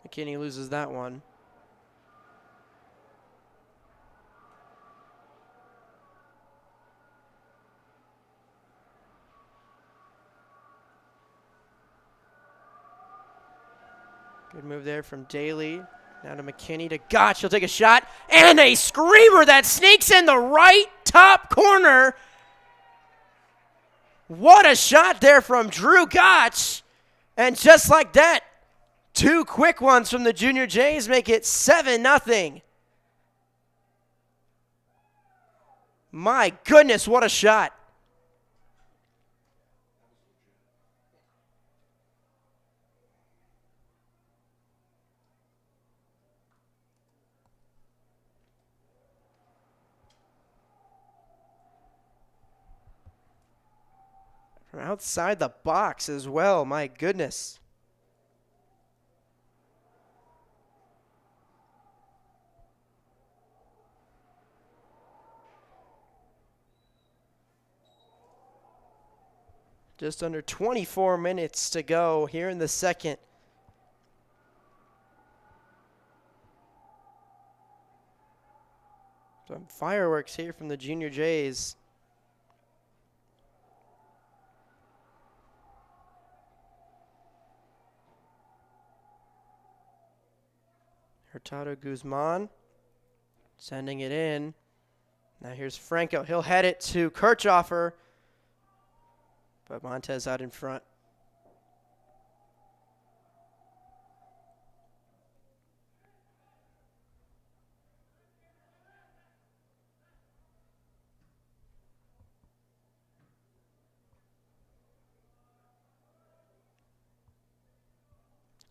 McKinney loses that one. Good move there from Daly. Now to McKinney to Gotch. He'll take a shot. And a screamer that sneaks in the right top corner. What a shot there from Drew Gotch. And just like that, two quick ones from the Junior Jays make it 7-0. My goodness, what a shot. From outside the box as well, my goodness. Just under 24 minutes to go here in the second. Some fireworks here from the Junior Jays. Hurtado Guzman sending it in. Now here's Franco. He'll head it to Kirchhoffer. But Montez out in front.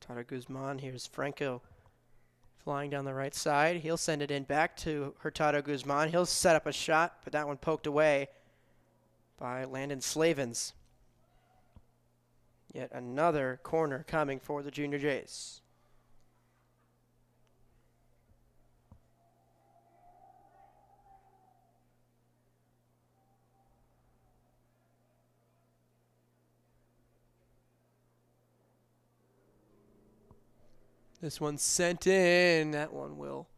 Hurtado Guzman. Here's Franco flying down the right side. He'll send it in back to Hurtado Guzman. He'll set up a shot, but that one poked away by Landon Slavens. Yet another corner coming for the Junior Jays. This one's sent in. That one will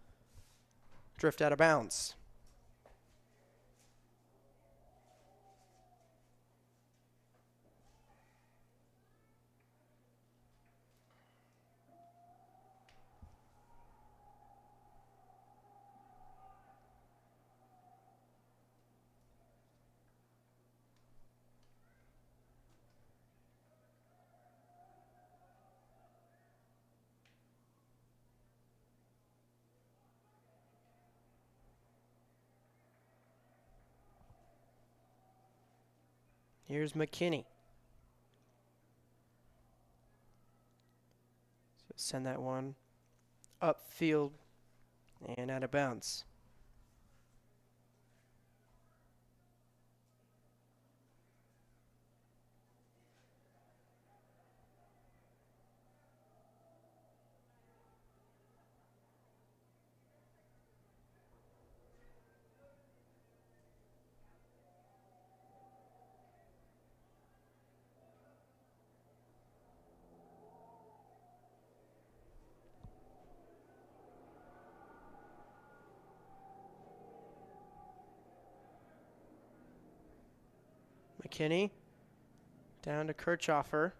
drift out of bounds. Here's McKinney. So send that one upfield and out of bounds. McKinney down to Kirchhoffer.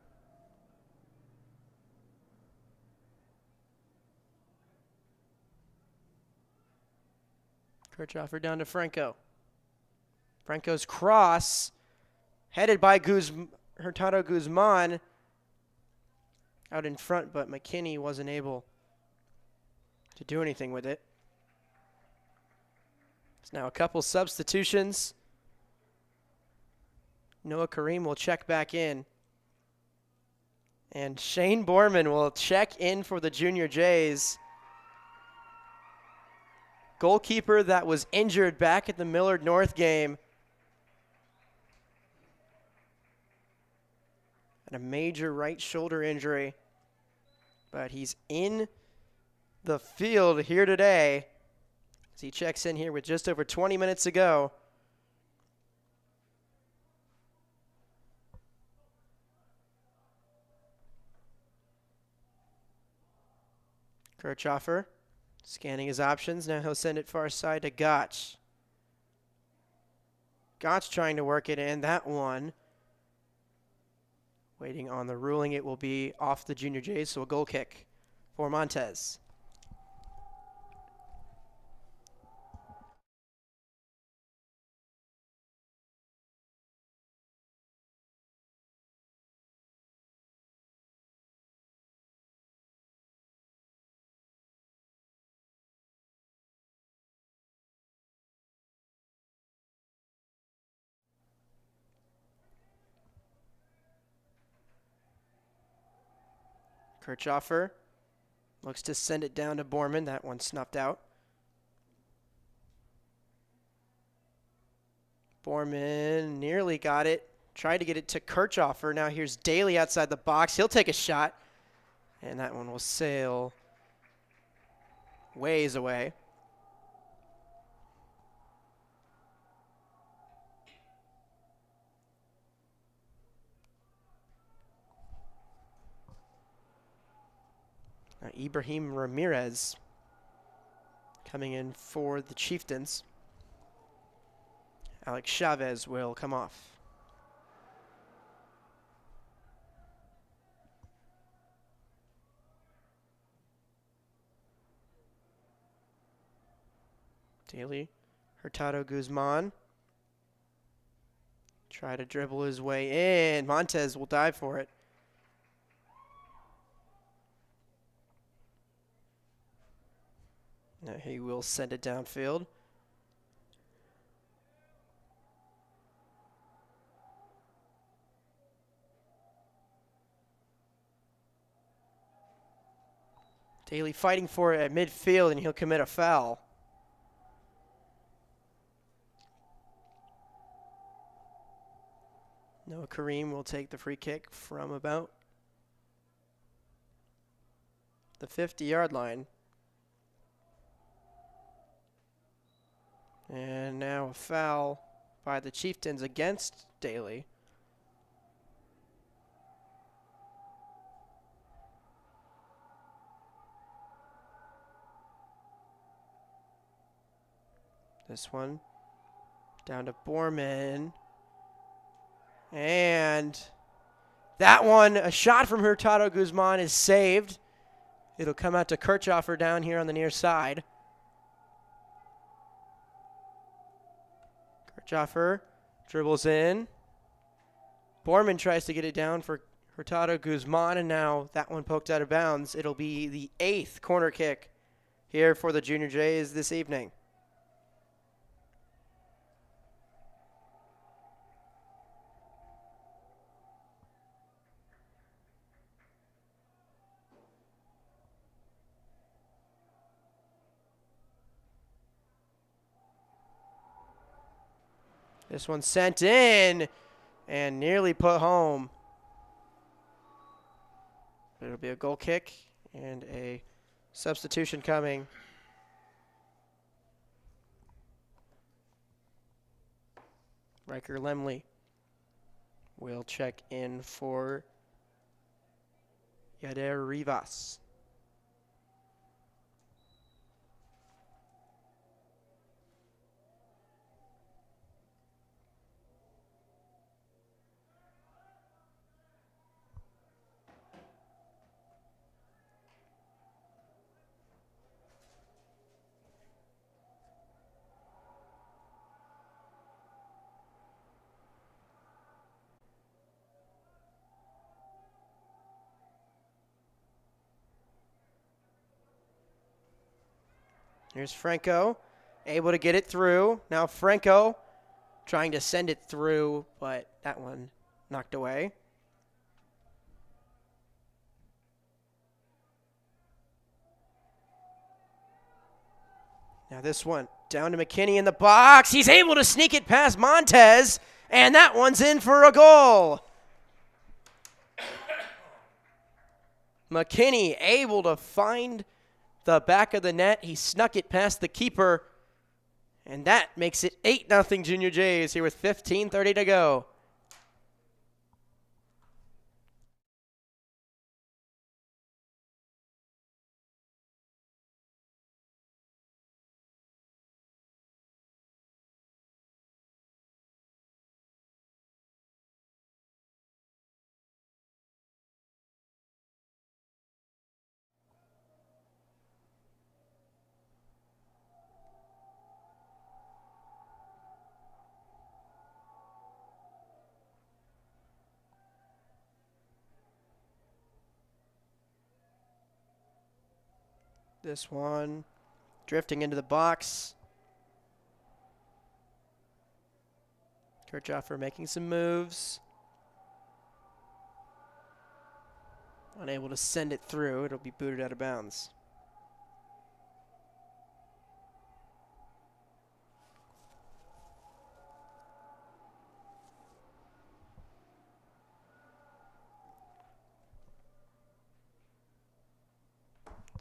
Kirchhoffer down to Franco. Franco's cross, headed by Hurtado Guzman out in front, but McKinney wasn't able to do anything with it. It's now a couple substitutions. Noah Kareem will check back in. And Shane Borman will check in for the Junior Jays. Goalkeeper that was injured back at the Millard North game. And a major right shoulder injury. But he's in the field here today as he checks in here with just over 20 minutes to go. Kirchhoffer scanning his options. Now he'll send it far side to Gotch. Gotch trying to work it in. That one. Waiting on the ruling. It will be off the Junior Jays, so a goal kick for Montez. Kirchhoffer looks to send it down to Borman. That one snuffed out. Borman nearly got it. Tried to get it to Kirchhoffer. Now here's Daly outside the box. He'll take a shot. And that one will sail ways away. Now Ibrahim Ramirez coming in for the Chieftains. Alex Chavez will come off. Daly, Hurtado Guzman. Try to dribble his way in. Montez will dive for it. Now he will send it downfield. Daly fighting for it at midfield, and he'll commit a foul. Noah Kareem will take the free kick from about the 50-yard line. And now a foul by the Chieftains against Daly. This one down to Borman. And that one, a shot from Hurtado Guzman is saved. It'll come out to Kirchhoffer down here on the near side. Kirchhoffer dribbles in. Borman tries to get it down for Hurtado Guzman, and now that one poked out of bounds. It'll be the 8th corner kick here for the Junior Jays this evening. This one sent in and nearly put home. It'll be a goal kick and a substitution coming. Riker Lemley will check in for Yader Rivas. Here's Franco, able to get it through. Now Franco trying to send it through, but that one knocked away. Now this one, down to McKinney in the box. He's able to sneak it past Montez, and that one's in for a goal. McKinney able to find the back of the net. He snuck it past the keeper, and that makes it 8-0 Junior Jays here with 15:30 to go. This one drifting into the box. Kirchhoffer making some moves. Unable to send it through. It'll be booted out of bounds.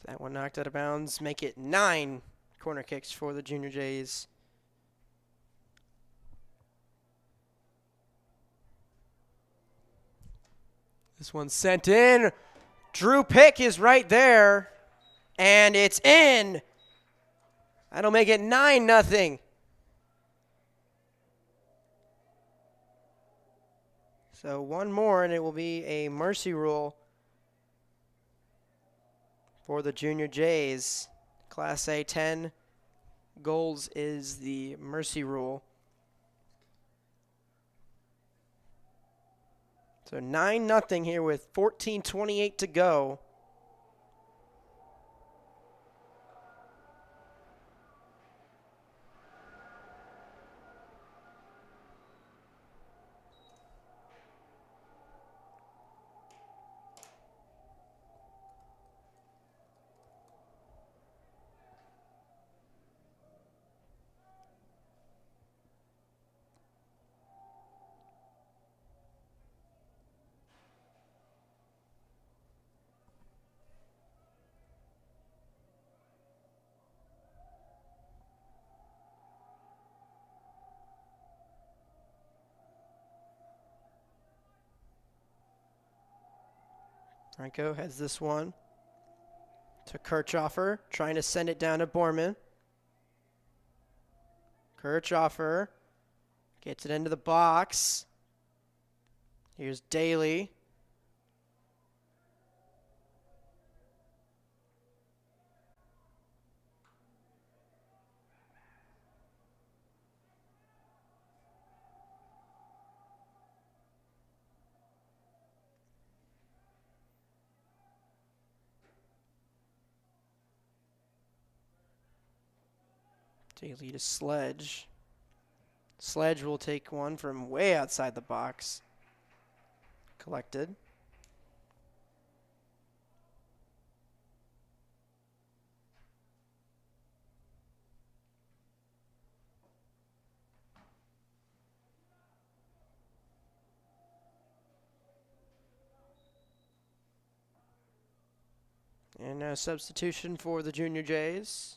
That one knocked out of bounds. Make it 9 corner kicks for the Junior Jays. This one's sent in. Drew Pick is right there. And it's in. That'll make it 9-0. So one more and it will be a mercy rule for the Junior Jays. Class A 10 goals is the mercy rule. So 9-0 here with 14:28 to go. Franco has this one to Kirchhoffer, trying to send it down to Borman. Kirchhoffer gets it into the box. Here's Daly. Daly to Sledge. Sledge will take one from way outside the box. Collected. And now substitution for the Junior Jays.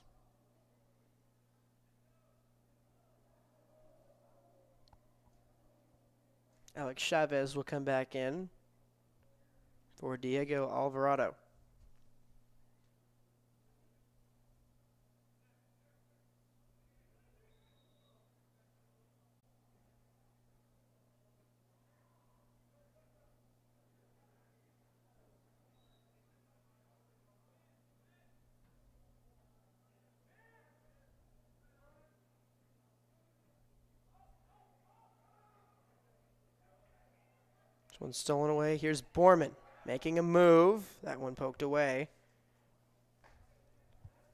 Alex Chavez will come back in for Diego Alvarado. This one's stolen away. Here's Borman making a move. That one poked away.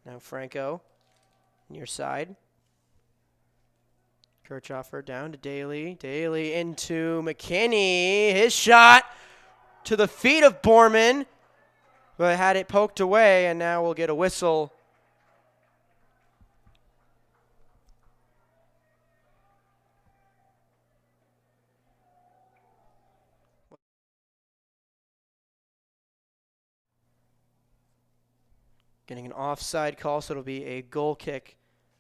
Now Franco Near side. Kirchhoffer down to Daly. Daly into McKinney. His shot to the feet of Borman, but had it poked away, and now we'll get a whistle. Getting an offside call, so it'll be a goal kick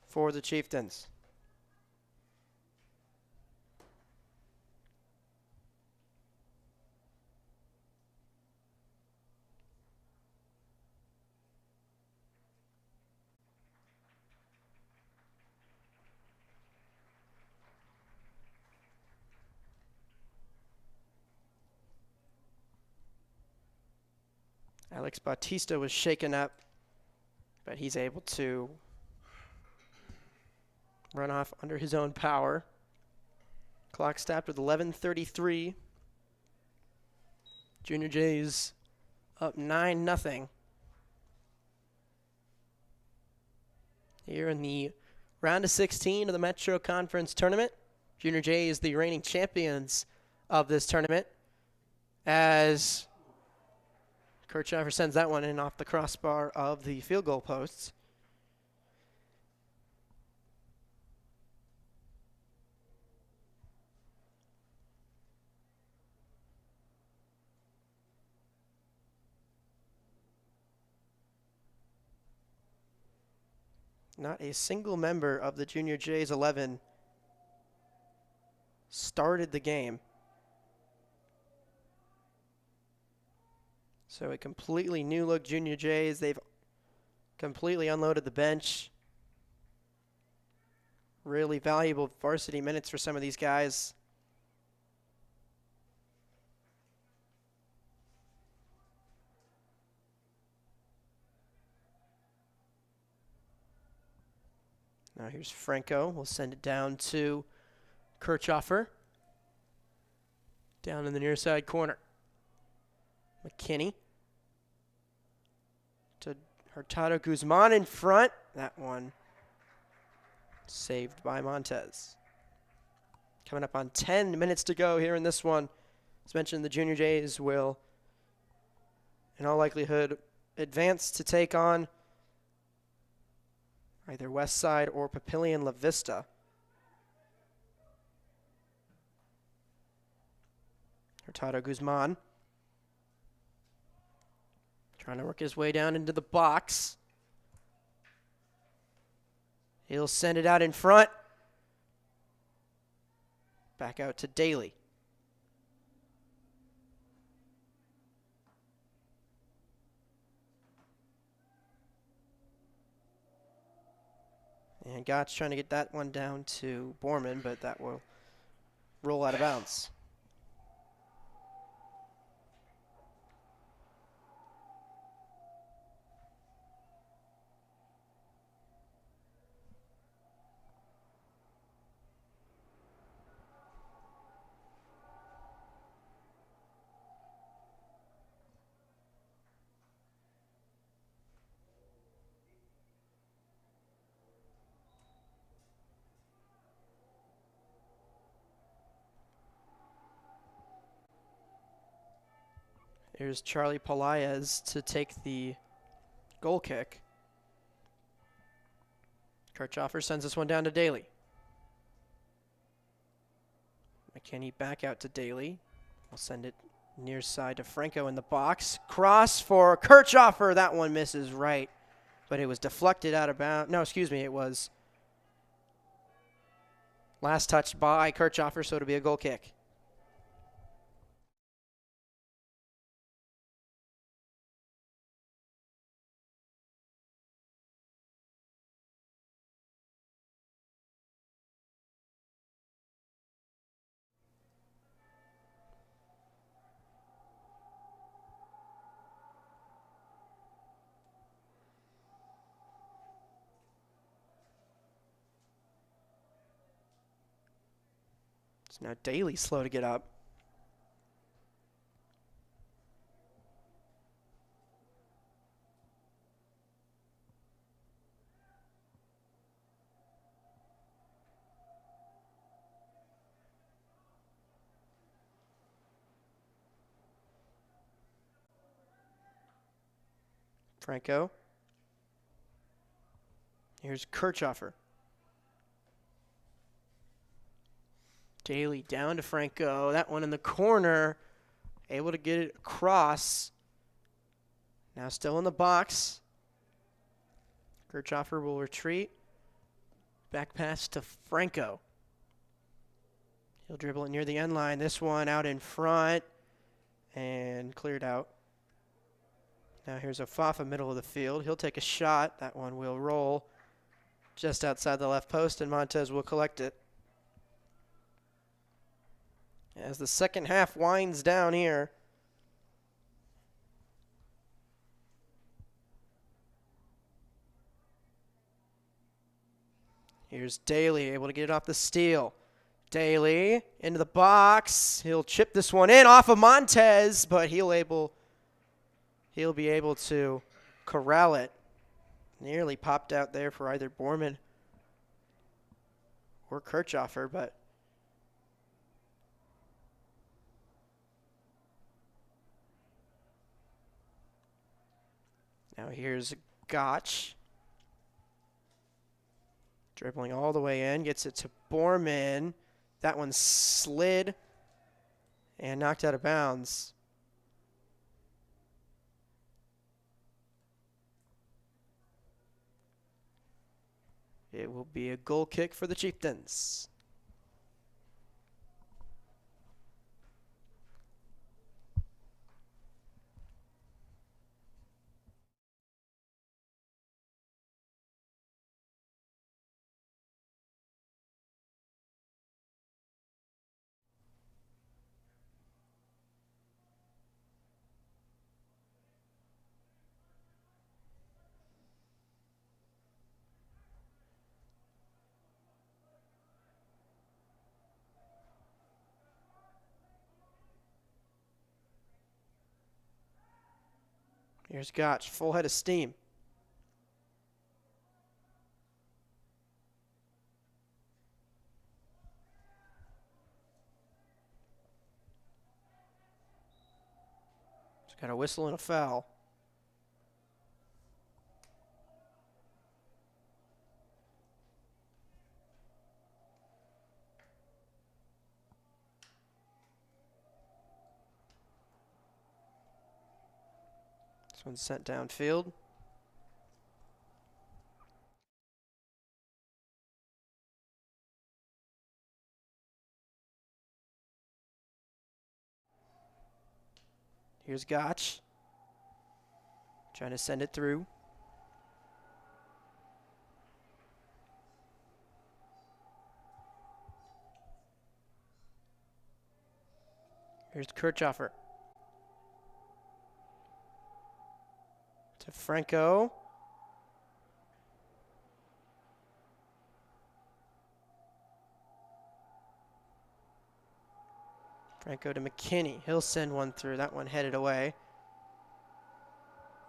for the Chieftains. Alex Bautista was shaken up, but he's able to run off under his own power. Clock stopped with 11:33. Junior Jays up 9-0. Here in the round of 16 of the Metro Conference Tournament. Junior Jays, the reigning champions of this tournament, as Kirchhoffer sends that one in off the crossbar of the field goal posts. Not a single member of the Junior Jays 11 started the game. So a completely new look Junior Jays. They've completely unloaded the bench. Really valuable varsity minutes for some of these guys. Now here's Franco. We'll send it down to Kirchhoffer. Down in the near side corner. McKinney. To Hurtado Guzman in front. That one saved by Montez. Coming up on 10 minutes to go here in this one. As mentioned, the Junior Jays will, in all likelihood, advance to take on either West Side or Papillion La Vista. Hurtado Guzman trying to work his way down into the box. He'll send it out in front. Back out to Daly. And Gott's trying to get that one down to Borman, but that will roll out of bounds. Here's Charlie Pelaez to take the goal kick. Kirchhoffer sends this one down to Daly. McKinney back out to Daly. We'll send it near side to Franco in the box. Cross for Kirchhoffer. That one misses right, but it was deflected out of bounds. No, excuse me, it was last touched by Kirchhoffer, so it'll be a goal kick. So now Daly slow to get up. Franco. Here's Kirchhoffer. Daly down to Franco. That one in the corner. Able to get it across. Now still in the box. Kirchhoffer will retreat. Back pass to Franco. He'll dribble it near the end line. This one out in front. And cleared out. Now here's Ofafa, middle of the field. He'll take a shot. That one will roll just outside the left post, and Montez will collect it. As the second half winds down here. Here's Daly, able to get it off the steal. Daly into the box. He'll chip this one in off of Montez, but he'll be able to corral it. Nearly popped out there for either Borman or Kirchhoffer, but now here's Gotch. Dribbling all the way in, gets it to Borman. That one slid and knocked out of bounds. It will be a goal kick for the Chieftains. Here's Gotch, full head of steam. Just got a whistle and a foul. This one's sent downfield. Here's Gotch. Trying to send it through. Here's Kirchhoffer. To Franco. Franco to McKinney. He'll send one through. That one headed away.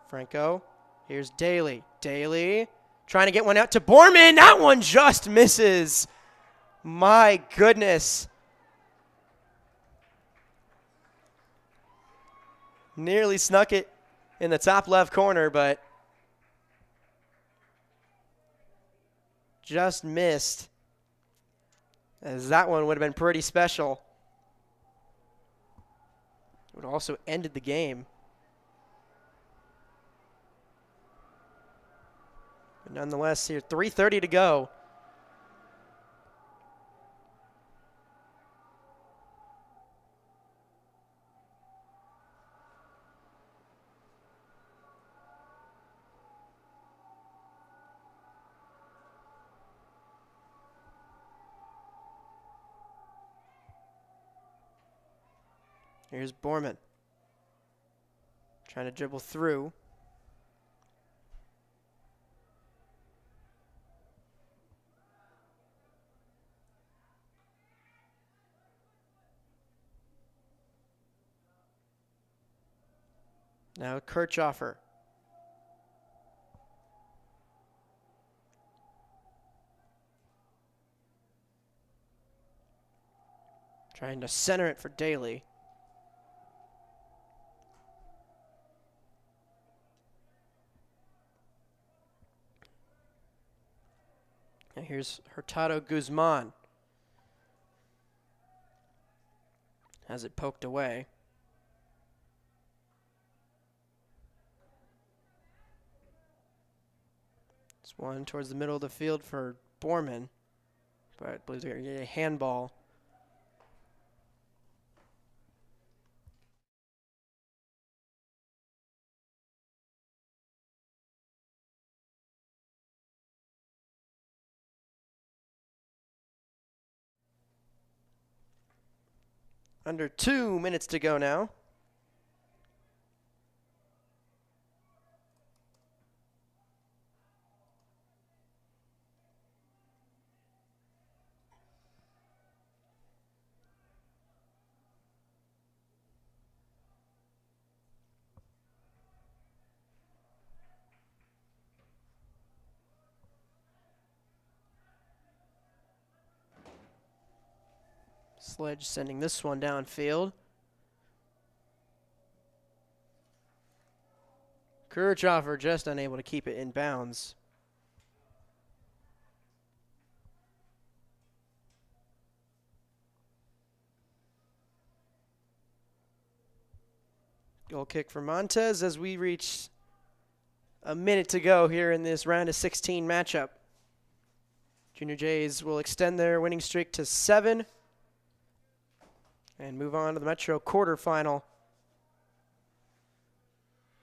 Franco. Here's Daly. Daly trying to get one out to Borman. That one just misses. My goodness. Nearly snuck it in the top left corner, but just missed, as that one would have been pretty special. It would have also ended the game. But nonetheless, here, 3:30 to go. Here's Borman. Trying to dribble through. Now Kirchhoffer. Trying to center it for Daly. Here's Hurtado Guzman. Has it poked away. It's one towards the middle of the field for Borman. But I believe they're going to get a handball. Under 2 minutes to go now. Sledge sending this one downfield. Kirchhoffer just unable to keep it in bounds. Goal kick for Montez as we reach a minute to go here in this round of 16 matchup. Junior Jays will extend their winning streak to 7 and move on to the Metro quarterfinal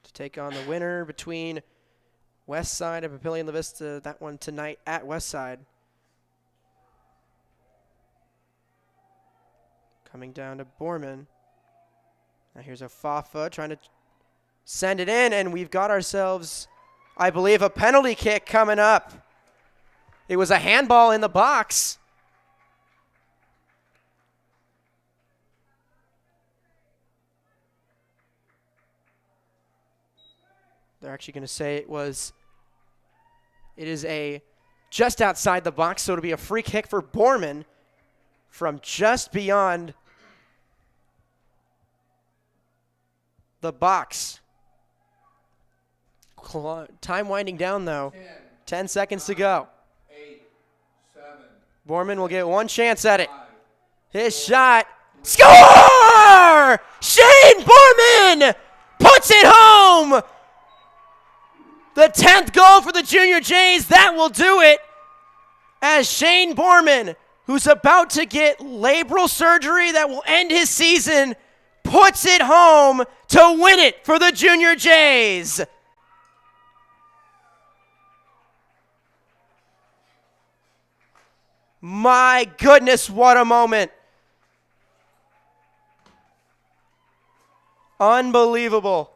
to take on the winner between Westside and Papillion La Vista. That one tonight at Westside. Coming down to Borman. Now here's a Fafa trying to send it in, and we've got ourselves, I believe, a penalty kick coming up. It was a handball in the box. They're actually going to say it is a just outside the box, so it'll be a free kick for Borman from just beyond the box. Time winding down, though. 10 seconds to go. 8, 7. Borman will get one chance at it. His shot. Score! Shane Borman puts it home! The 10th goal for the Junior Jays. That will do it. As Shane Borman, who's about to get labral surgery that will end his season, puts it home to win it for the Junior Jays. My goodness, what a moment. Unbelievable.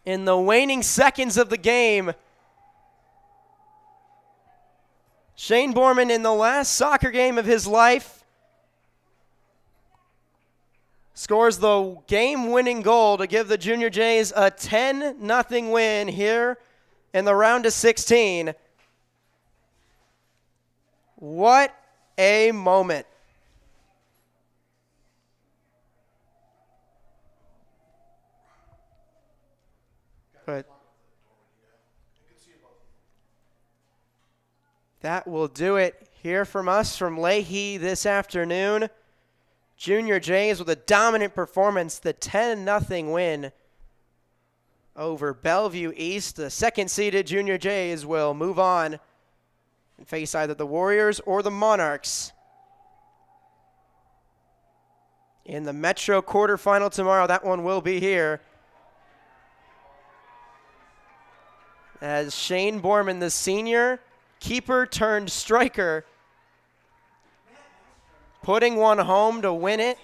In the waning seconds of the game, Shane Borman, in the last soccer game of his life, scores the game-winning goal to give the Junior Jays a 10-0 win here in the round of 16. What a moment. But that will do it here from us from Leahy this afternoon. Junior Jays with a dominant performance, the 10-0 win over Bellevue East. The second-seeded Junior Jays will move on and face either the Warriors or the Monarchs in the Metro quarterfinal tomorrow. That one will be here. As Shane Borman, the senior keeper turned striker, putting one home to win it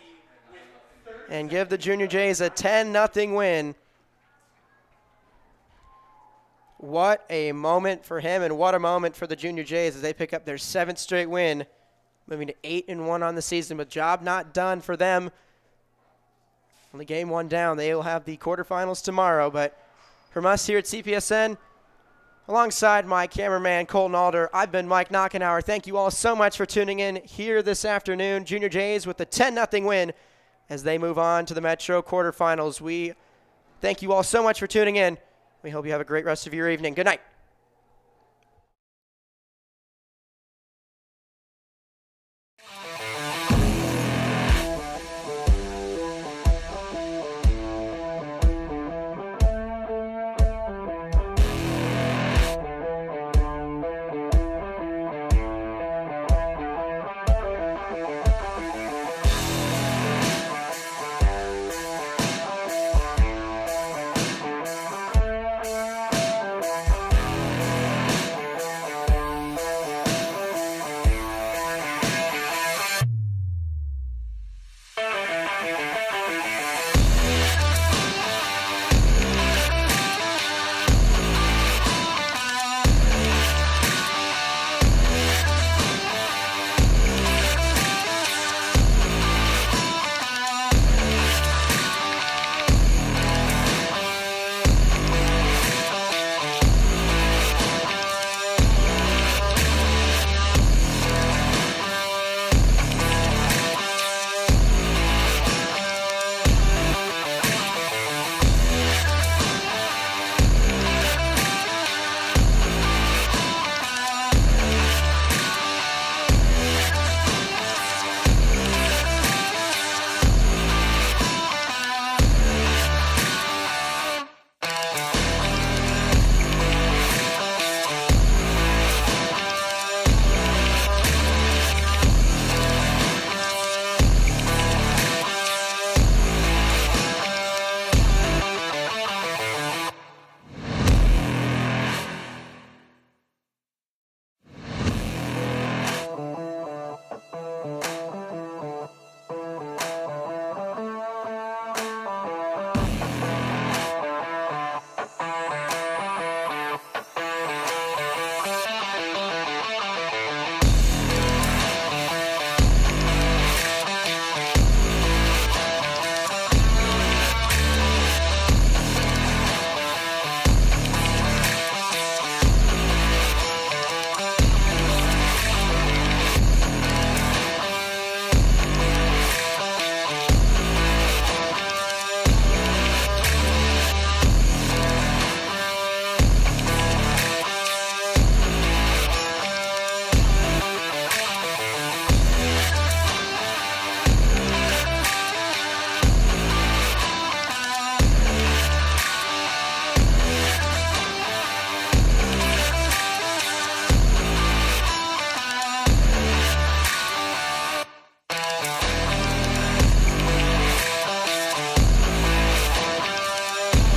and give the Junior Jays a 10-0 win. What a moment for him, and what a moment for the Junior Jays as they pick up their 7th straight win, moving to 8-1 on the season, but job not done for them. Only game one down. They will have the quarterfinals tomorrow, but from us here at CPSN, alongside my cameraman, Colton Alder, I've been Mike Knockenauer. Thank you all so much for tuning in here this afternoon. Junior Jays with a 10-0 win as they move on to the Metro quarterfinals. We thank you all so much for tuning in. We hope you have a great rest of your evening. Good night.